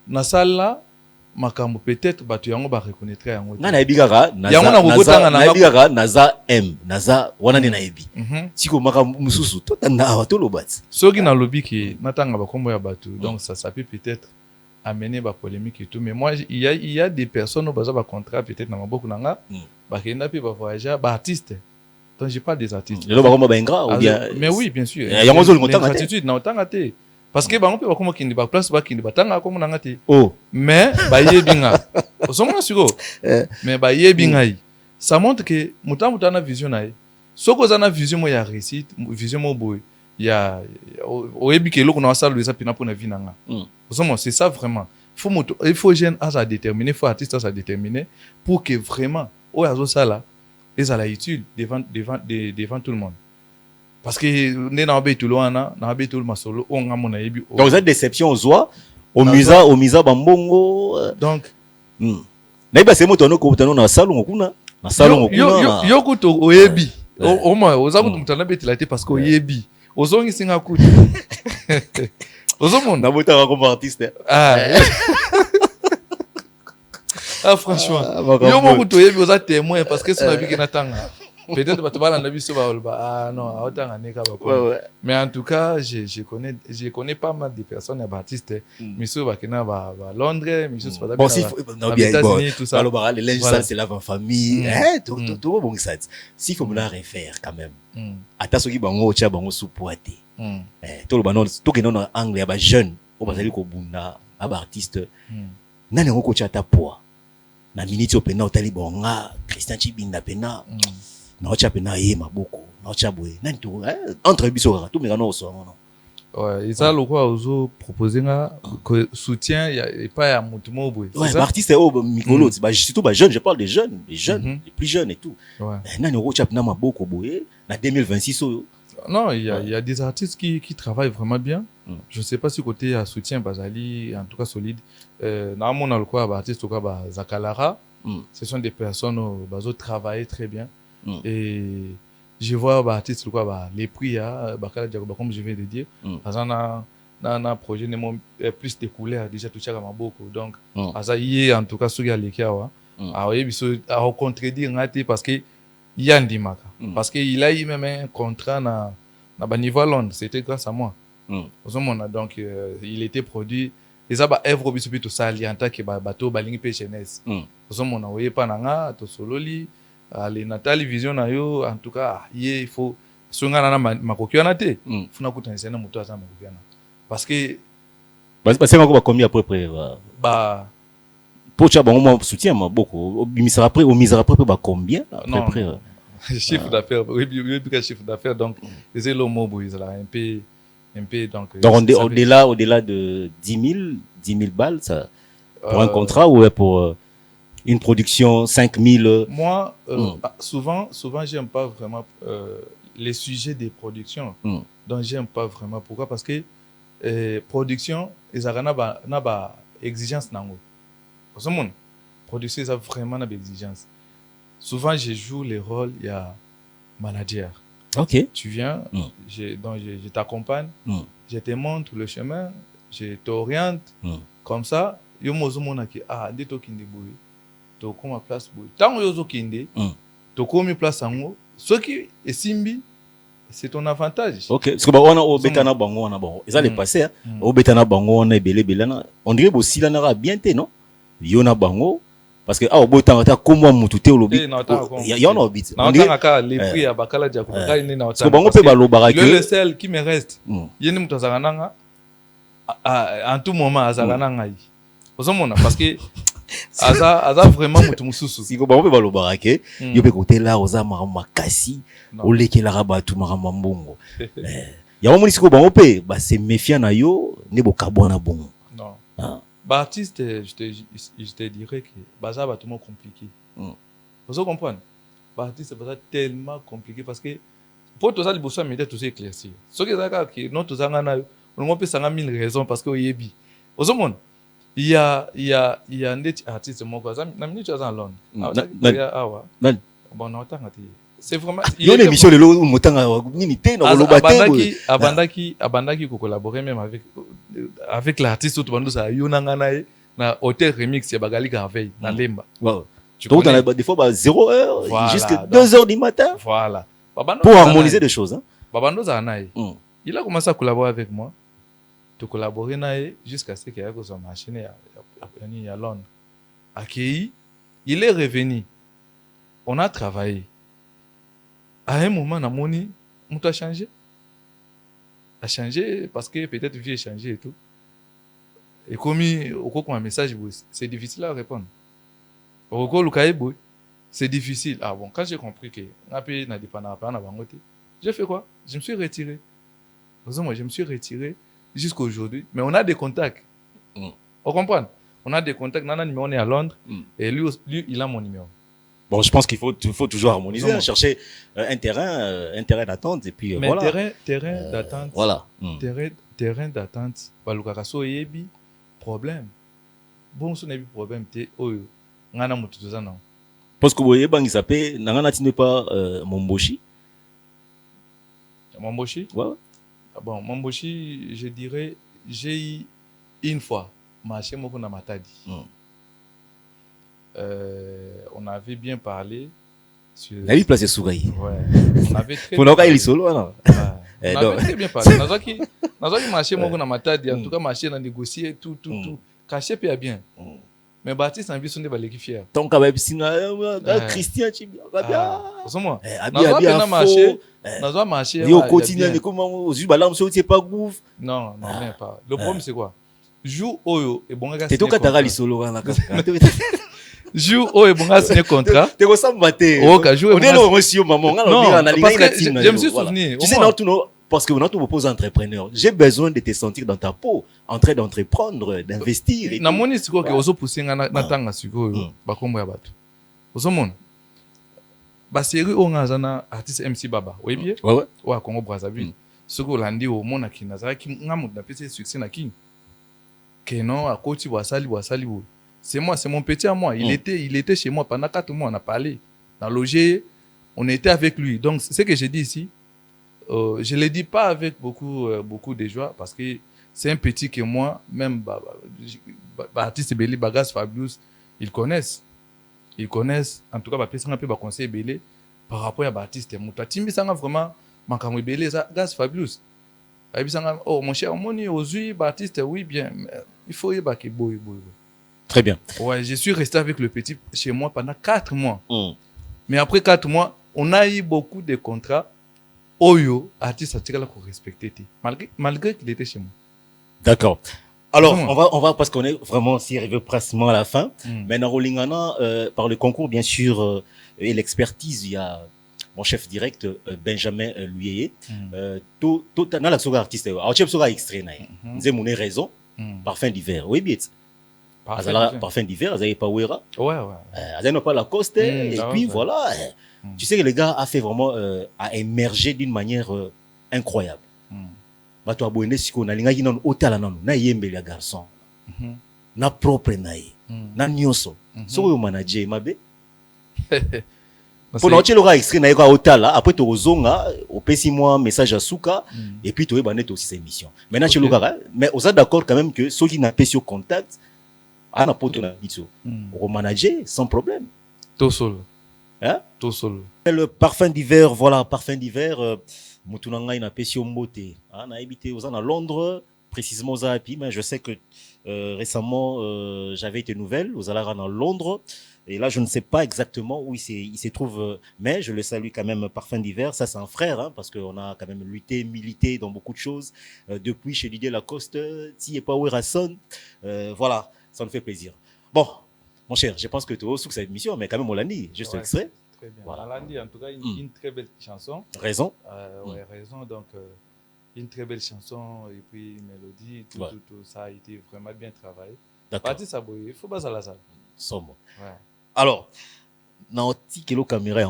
na sala makambo peut-être bato yango ba reconnaître yango. Ngana ebikaka naza M naza wana ne na ebi. Siko makambo mususu to na to lobat. Soki na lobi ki natanga ba kombo ya bato donc ça peut peut-être amener ba polémique et tout mais moi il y a des personnes au baza ba contrat peut-être na maboko nanga ba kenda pe ba voyager ba artiste. Donc je parle des artistes. Le ba ba ingrat ou bien. Mais oui bien sûr. Il y a ngozo ngotanga attitude na otanga te. Parce que bango pe ba komo kindi ba place ba kindi batanga komo nanga te. Oh. Mais ba yebinga. Osoma siko. Mais ba yebinga yi. Ça montre que muta na vision na yi. Soko za na vision mo ya réussite, vision mo boy. Il y a oyebi ke loko na sala le ça pina pour na vie nanga. Osoma c'est ça vraiment. Il faut jeune à déterminer, il faut artiste à déterminer pour que vraiment o yazo sala ils allaient utile devant tout le monde. Parce que nous avons tout le monde, nous avons tout le masolo, on a mon aïbi. Donc cette déception aux oies, au misa bambongo. Donc, n'aïba c'est moi ton nom dans la salle on kuna, na salle on kuna. Yo kuto oyebi. Au moins, aux amis nous t'en bête la tête parce que oyebi. Aux autres ils sont à côté. Aux autres on a beau t'avoir comme artiste. Ah franchement, yo mo kuto oyebi aux témoins parce que c'est la vie qui n'attanga. Peut-être que tu vas dans la vie sur non, autant mais en tout cas, je connais pas mal de personnes à Baptiste. Monsieur Bakina va à Londres, monsieur Spada aux États-Unis, tout ça. Les linges sales, c'est là en famille. Tout bon ça. S'il faut me la refaire quand même. Ata soki bango tia bango supporter. Tout le banon, tout que non anglais ba jeune, au bazali ko bunda, aba artiste. Nani ngo tia ta poa. Na minute opena otali bonga, Christian Chibinda pena. Na pena ye maboko na boye nani to entre biso tout mais non so non ouais et ça le quoi ozo proposer nga soutien il pas ya mutu mo boye ouais artiste au mikolo surtout ba jeunes je parle des jeunes les plus jeunes et tout nani rocha pena maboko boye na 2026 non il y a des artistes qui travaillent vraiment bien je sais pas si côté à soutien bazali en tout cas solide na mon le quoi artiste quoi ba Zakalara ce sont des personnes bazo travailler très bien. Et je vois artistes les prix Bakala Jacoba comme je viens de dire parce na projet plus de couleurs déjà tout ça comme beaucoup donc ça y est en tout cas sur les kiawa a contredire ngati parce que il y a ndimaka parce que il a eu même un contrat na niveau Londres c'était grâce à moi donc il était produit et ça ba œuvre biso tout ça lianta que bateau balingi pe jeunesse on a voyé pas nanga to sololi les Nathalie vision na yo en tout cas il faut songa na makokiana te funa kutanisa na muto asa makokiana parce que c'est encore combien à peu près ba pour ça bon soutien beaucoup misera après au misera après ba combien à peu près chiffre d'affaires oui chiffre d'affaires donc c'est le mot boy là un peu donc au-delà de 10 000 balles ça pour un contrat ou pour une production 5000 moi souvent j'aime pas vraiment les sujets des productions donc j'aime pas vraiment pourquoi parce que production ils ont na ba exigence nango parce que production ça vraiment na exigence souvent je joue les rôles il y a manager OK tu viens je t'accompagne je te montre le chemin je t'oriente comme ça yo mozomona ki ndeto kinde boye to koma place boy tango yozo kinde to komi place ango soki esimbi c'est ton avantage OK parce que on a obetana bango na bango ça les passé obetana bango na belé na on dirait bo sila na bien té non yo na bango parce que obotanga ta komwa mutu té olobi ya na obit on dirait ka les prix ya Bakala Jacoba ka ni na parce que bango pe balobara que le seul qui me reste yeni mutu azanga nanga en tout moment azanga nanga yi osomona parce que Aza vraiment mutu mususu. Si ba mpe balo barake, yo pe côté là oza makasi, olekela rabatu mbongo. Ya moni siko ba mpe ba se méfiant na yo ne bo kabona bongo. Non. Bah artiste, je te dirais que baza ba tout compliqué. Vous comprenez? Bah artiste c'est tellement compliqué parce que pour tout ça les bossons médias tout éclairci. Ce qui est d'accord que non tout ça ngana on peut ça 1000 raisons parce que yebi. Vous comprenez? Il y a un artiste mon quoi ça na minute à Londres. Bon non c'est vraiment il y a une émission de l'eau motanga nini te na lobaté abandaki ko collaborer même avec l'artiste tout bando ça yonanga na hôtel remix ya bagali Garveille na Lemba. Donc dans des fois 0h voilà, jusqu'à 2h du matin. Voilà. Pour harmoniser des choses hein. Babando za nae. Il a commencé à collaborer avec moi. De collaborer nae jusqu'à ce qu'il y ait sa machine à Londres. Accueilli, il est revenu. On a travaillé. À un moment, Namoni, on a changé. A changé parce que peut-être vie a changé et tout. Et comme un message, c'est difficile à répondre. C'est difficile. Ah bon, quand j'ai compris que j'ai fait quoi? Je me suis retiré. Moi, je me suis retiré jusqu'à aujourd'hui. Mais on a des contacts. On comprend? On a des contacts. Nana numéro, on est à Londres. Et lui, il a mon numéro. Bon, je pense qu'il faut toujours harmoniser, chercher un terrain d'attente et puis mais voilà. Terrain d'attente. Voilà. Terrain d'attente. Balukakaso yebi problème. Bon, ce n'est pas problème. T'es oyo. Ngana mutuza non. Parce que vous voyez, il s'appelle Nangana n'est pas Momboshi. Momboshi? Ouais. Bon, Momboshi, je dirais, j'ai eu une fois marché mon na Matadi. On avait bien parlé sur... La vie place Sougaï. Ouais. On avait très bien parlé. On avait très bien parlé. Nazaki marché mon na Matadi. En tout cas, marché on a négocié tout. Caché puis bien. Mais Baptiste en vie sont des balais qui fiers. Tant qu'à même si Christian tu bien. Moi. Bien marché. Nazo marché. Yo quotidien comment aux yeux balam c'est pas groove. Non, même pas. Le problème c'est quoi? Joue oyo et bon gars. T'es tout catara li solo là. Joue oyo bon gars signé contrat. T'es ressemble té. On est là aussi au maman. Parce que je me suis souvenu. Tu sais non tout parce que on te propose entrepreneur. J'ai besoin de te sentir dans ta peau, en train d'entreprendre, d'investir. Na moni siko ke ozo pousser na tanga siko ba kombo ya bato. Ozo mona. Ba série o ngazana artiste MC Baba. Oui bien? Ouais. Wa Congo Brazzaville. Siko landi o mona kinazara ki ngamu na pese succès na king. Que non à côté wasali. C'est moi, c'est mon petit à moi. Il était chez moi pendant 4 mois, on a parlé. On a logé, on était avec lui. Donc ce que j'ai dit ici, je ne le dis pas avec beaucoup de joie parce que c'est un petit que moi, même Baptiste Belé, Bagas Fabius, ils connaissent. En tout cas, Baptiste un peu conseil Belé par rapport à Baptiste. Mouta Timbi Sanga vraiment, Makamou Belé, Bagas Fabius. Oh mon cher, mon Ozui, Baptiste, oui bien, il faut y baquer boy. Très bien. Ouais, je suis resté avec le petit chez moi pendant 4 mois. Mais après 4 mois, on a eu beaucoup de contrats. Oyo, artiste atikala ko respecter malgré qu'il était chez moi. D'accord. Alors on va parce qu'on est vraiment si arrivé pratiquement à la fin. Maintenant Rolingana par le concours bien sûr et l'expertise, il y a mon chef direct Benjamin Luyeye. Tout dans la soga artiste. Alors chef soga extrait na. Nze moné raison. Parfum d'hiver. Oui bien. Parfum d'hiver, vous avez pas Ouera. Ouais. Vous n'avez pas la Coste et puis voilà. Tu sais que le gars a fait vraiment a émergé d'une manière incroyable. Bato abonné siko na linga kinon otala nanu na yembe ya garçon. Na propre nae. Na nyonso. So yo manager mabe. Pour notre le gars extrait na yo otala après to ozonga opesi moi message à Souka et puis to e banet aussi cette émission. Maintenant chez le gars mais on est d'accord quand même que ceux qui n'a pas sur contact ana poto na biso. On manager sans problème. Tout seul. Hein? Tout seul. Le parfum d'hiver, voilà, parfum d'hiver. Moutounanga ina pesio mbote. On a habité aux à Londres, précisément aux Api, mais je sais que récemment j'avais été nouvelle aux Alara dans Londres. Et là, je ne sais pas exactement où il se trouve, mais je le salue quand même, parfum d'hiver. Ça, c'est un frère, hein, parce qu'on a quand même lutté, milité dans beaucoup de choses. Depuis chez Didier Lacoste, Ti et Power Hasson. Voilà, ça nous fait plaisir. Bon. Mon cher, je pense que tu es sous cette émission, mais quand même, on l'a dit, juste extrait. Très bien. Voilà. On l'a dit, en tout cas, une très belle chanson. Raison. Ouais, raison. Donc, une très belle chanson, et puis mélodie, tout ça a été vraiment bien travaillé. D'accord. Il faut pas à la salle. Somme. Ouais. Alors, dans le caméra,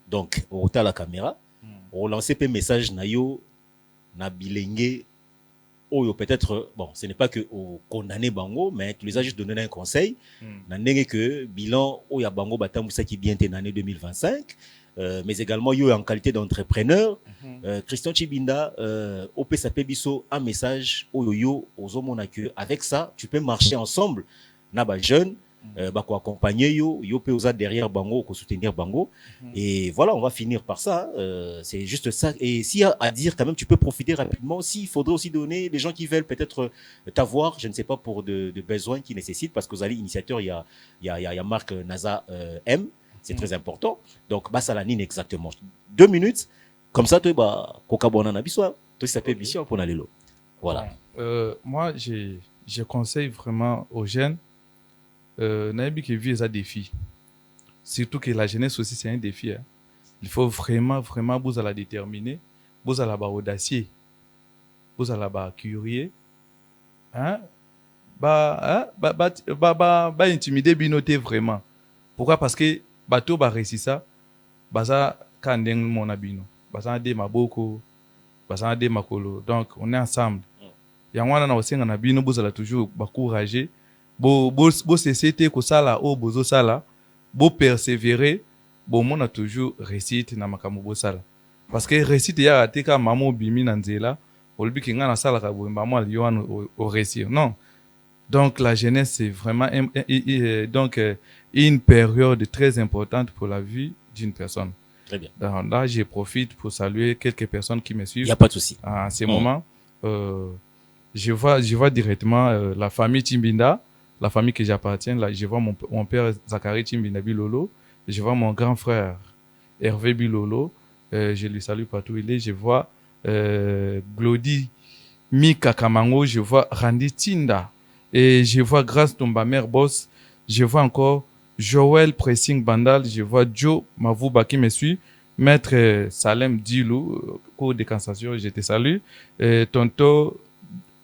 donc, on a la caméra, on lance un message na yo, na bilenge, ou peut-être, bon, ce n'est pas que au condamné bango, mais tu les as juste donné un conseil, na que bilan, ou ya bango batamoussa qui bien en année 2025, mais également yo en qualité d'entrepreneur, Christian Tshibinda, au PSAP biso un message, yo, que avec ça, tu peux marcher ensemble, na ba jeune, ko accompagner yo peut oser derrière bango, ko soutenir bango, et voilà, on va finir par ça, c'est juste ça. Et s'il y a à dire quand même, tu peux profiter rapidement aussi. Il faudrait aussi donner les gens qui veulent peut-être t'avoir, je ne sais pas, pour de besoins qui nécessitent, parce que vous allez initiateur, il y a Marc NASA M, c'est très important, donc bah ça la nine exactement 2 minutes comme ça, toi bah kokabona na biso, toi ça fait mission pour aller là. Voilà. Moi je conseille vraiment aux jeunes Naïbi qui vit ça défi. Surtout que la jeunesse aussi, c'est un défi. Hein. Il faut vraiment vous à la déterminer, vous à la audacieux, vous à la curieux. Hein? Intimider binoté vraiment. Pourquoi? Parce que bateau ba réussi ça, baza kandeng mon abino, baza de maboko, baza de makolo. Donc on est ensemble. Yangwana na osenga na bino vous allez toujours courager. Bo société ko sala o bozo sala, bo persévérer, bo mona toujours réussite na makambo bo sala. Parce que réussite ya raté ka maman bimi na nzela, olbi ki nga na sala ka bo maman alion au réussir. Non. Donc la jeunesse c'est vraiment une période très importante pour la vie d'une personne. Très bien. Donc, là, je profite pour saluer quelques personnes qui me suivent. Il n'y a pas de souci. À ces moments, je vois directement la famille Tshibinda, la famille que j'appartiens. Là, je vois mon père Zachary Tshibinda Bilolo. Je vois mon grand frère Hervé Bilolo. Je lui salue partout où il est. Je vois Glody Mika Kamango. Je vois Randy Tinda. Et je vois Grace Tomba Mère Boss. Je vois encore Joël Pressing Bandal. Je vois Joe Mavouba qui me suit. Maître Salem Dilou, cours de cassation, je te salue. Tonto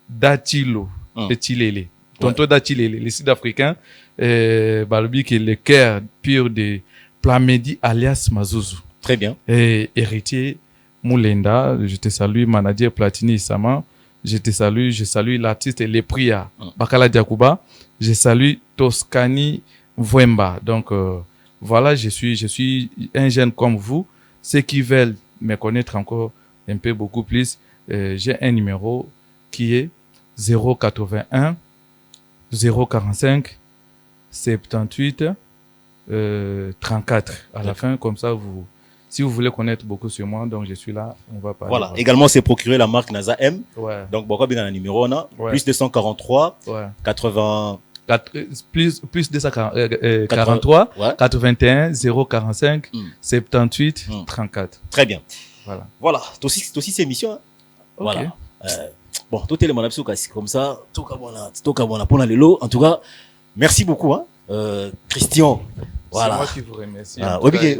Datilo, de Tilele. Tonto Datilele, les Sud-Africains. Balbi qui est le cœur pur de Plamedi alias Mazouzou. Très bien. Et héritier Moulenda, je te salue. Manager Platini Isama. Je te salue. Je salue l'artiste Lepria Bakala Diakouba. Je salue Toscani Vwemba. Donc, voilà, je suis un jeune comme vous. Ceux qui veulent me connaître encore un peu beaucoup plus, j'ai un numéro qui est 081 045 78 34. À la fin, comme ça, si vous voulez connaître beaucoup sur moi, donc je suis là, on va parler. Voilà, également c'est procurer la marque NASA M. Ouais. Donc, pourquoi bien un numéro, on a plus 243 80. Plus 243 81 045 78 34. Très bien. Voilà. Toi aussi c'est émission. Hein? Okay. Voilà. Bon, tout est le monde comme ça. Tout cabona pour l'élo. En tout cas, merci beaucoup. Hein? Christian. Voilà. C'est moi qui vous remercie. Obi,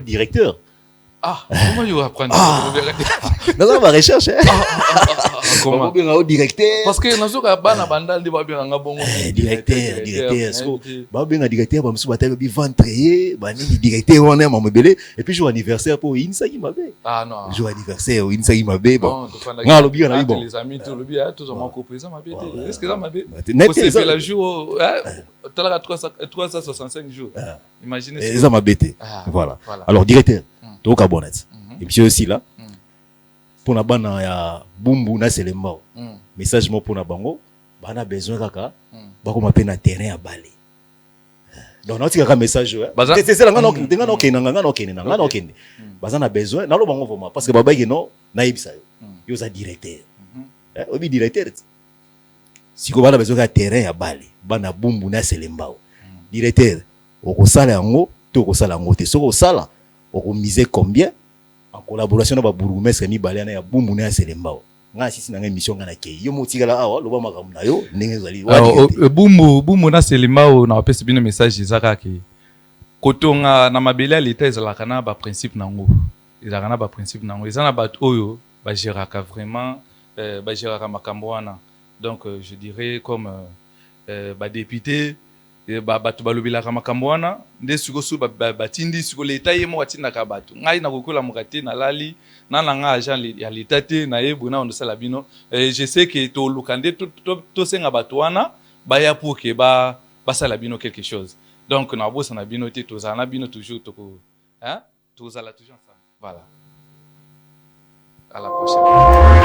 directeur. Comment il va apprendre? Dans ma recherche. Comment? Directeur. Parce que nous sommes à Bandal de Babiranga Bongo. Directeur. Directeur, directeur, on est mon bébé. Et puis, jour anniversaire pour Insa qui m'avait. Ah non. Jour anniversaire, Insa qui m'avait. Bon, les amis, tout le bien, tous ont compris ça, ma bébé. Est-ce que ça m'a bébé? C'est fait le jour, tu as 365 jours. Imaginez ça. Ça m'a bêté. Voilà. Alors, directeur, tu as bonnet. Et puis aussi là, pour la bana ya bumbu na selembao. Message mo pour na bango, bana besoin kaka, bako m'appelle na terrain à Bali. Donc non tika message c'est là ngana okende. Baza na besoin, na lo bango vraiment parce que baba yeno na yebisa yo za directeur. Obi directeur. Si ko bana besoin ka terrain à Bali, bana bumbu na selembao. Directeur, okosala yango, to okosala yango te. Soko sala, oko miser combien? En collaboration avec le bourgmestre mi balé na ya bumbu na selembao. nga sisi na émission nga na ke yo motikala awa loba makambo na yo ndenge zali bumu na selima o na pesi bino message ezaka ke kotonga na mabele l'état ezalaka na ba principe nango ezalaka na ba principe nango ezana bato oyo ba géraka vraiment ba géraka makambo wana donc je dirais comme ba député bato balobelaka makambo wana nde sikosu batindi siko leta ye moko atindaka bato ngai nakokola mokate nalali nanga agent ya leta te nayebu na ondosala bino je sais que toluka nde tosenga bato wana baya pour ke basala bino quelque chose donc nabosa na bino te tozala na bino toujours tozala toujours ensemble voilà à la prochaine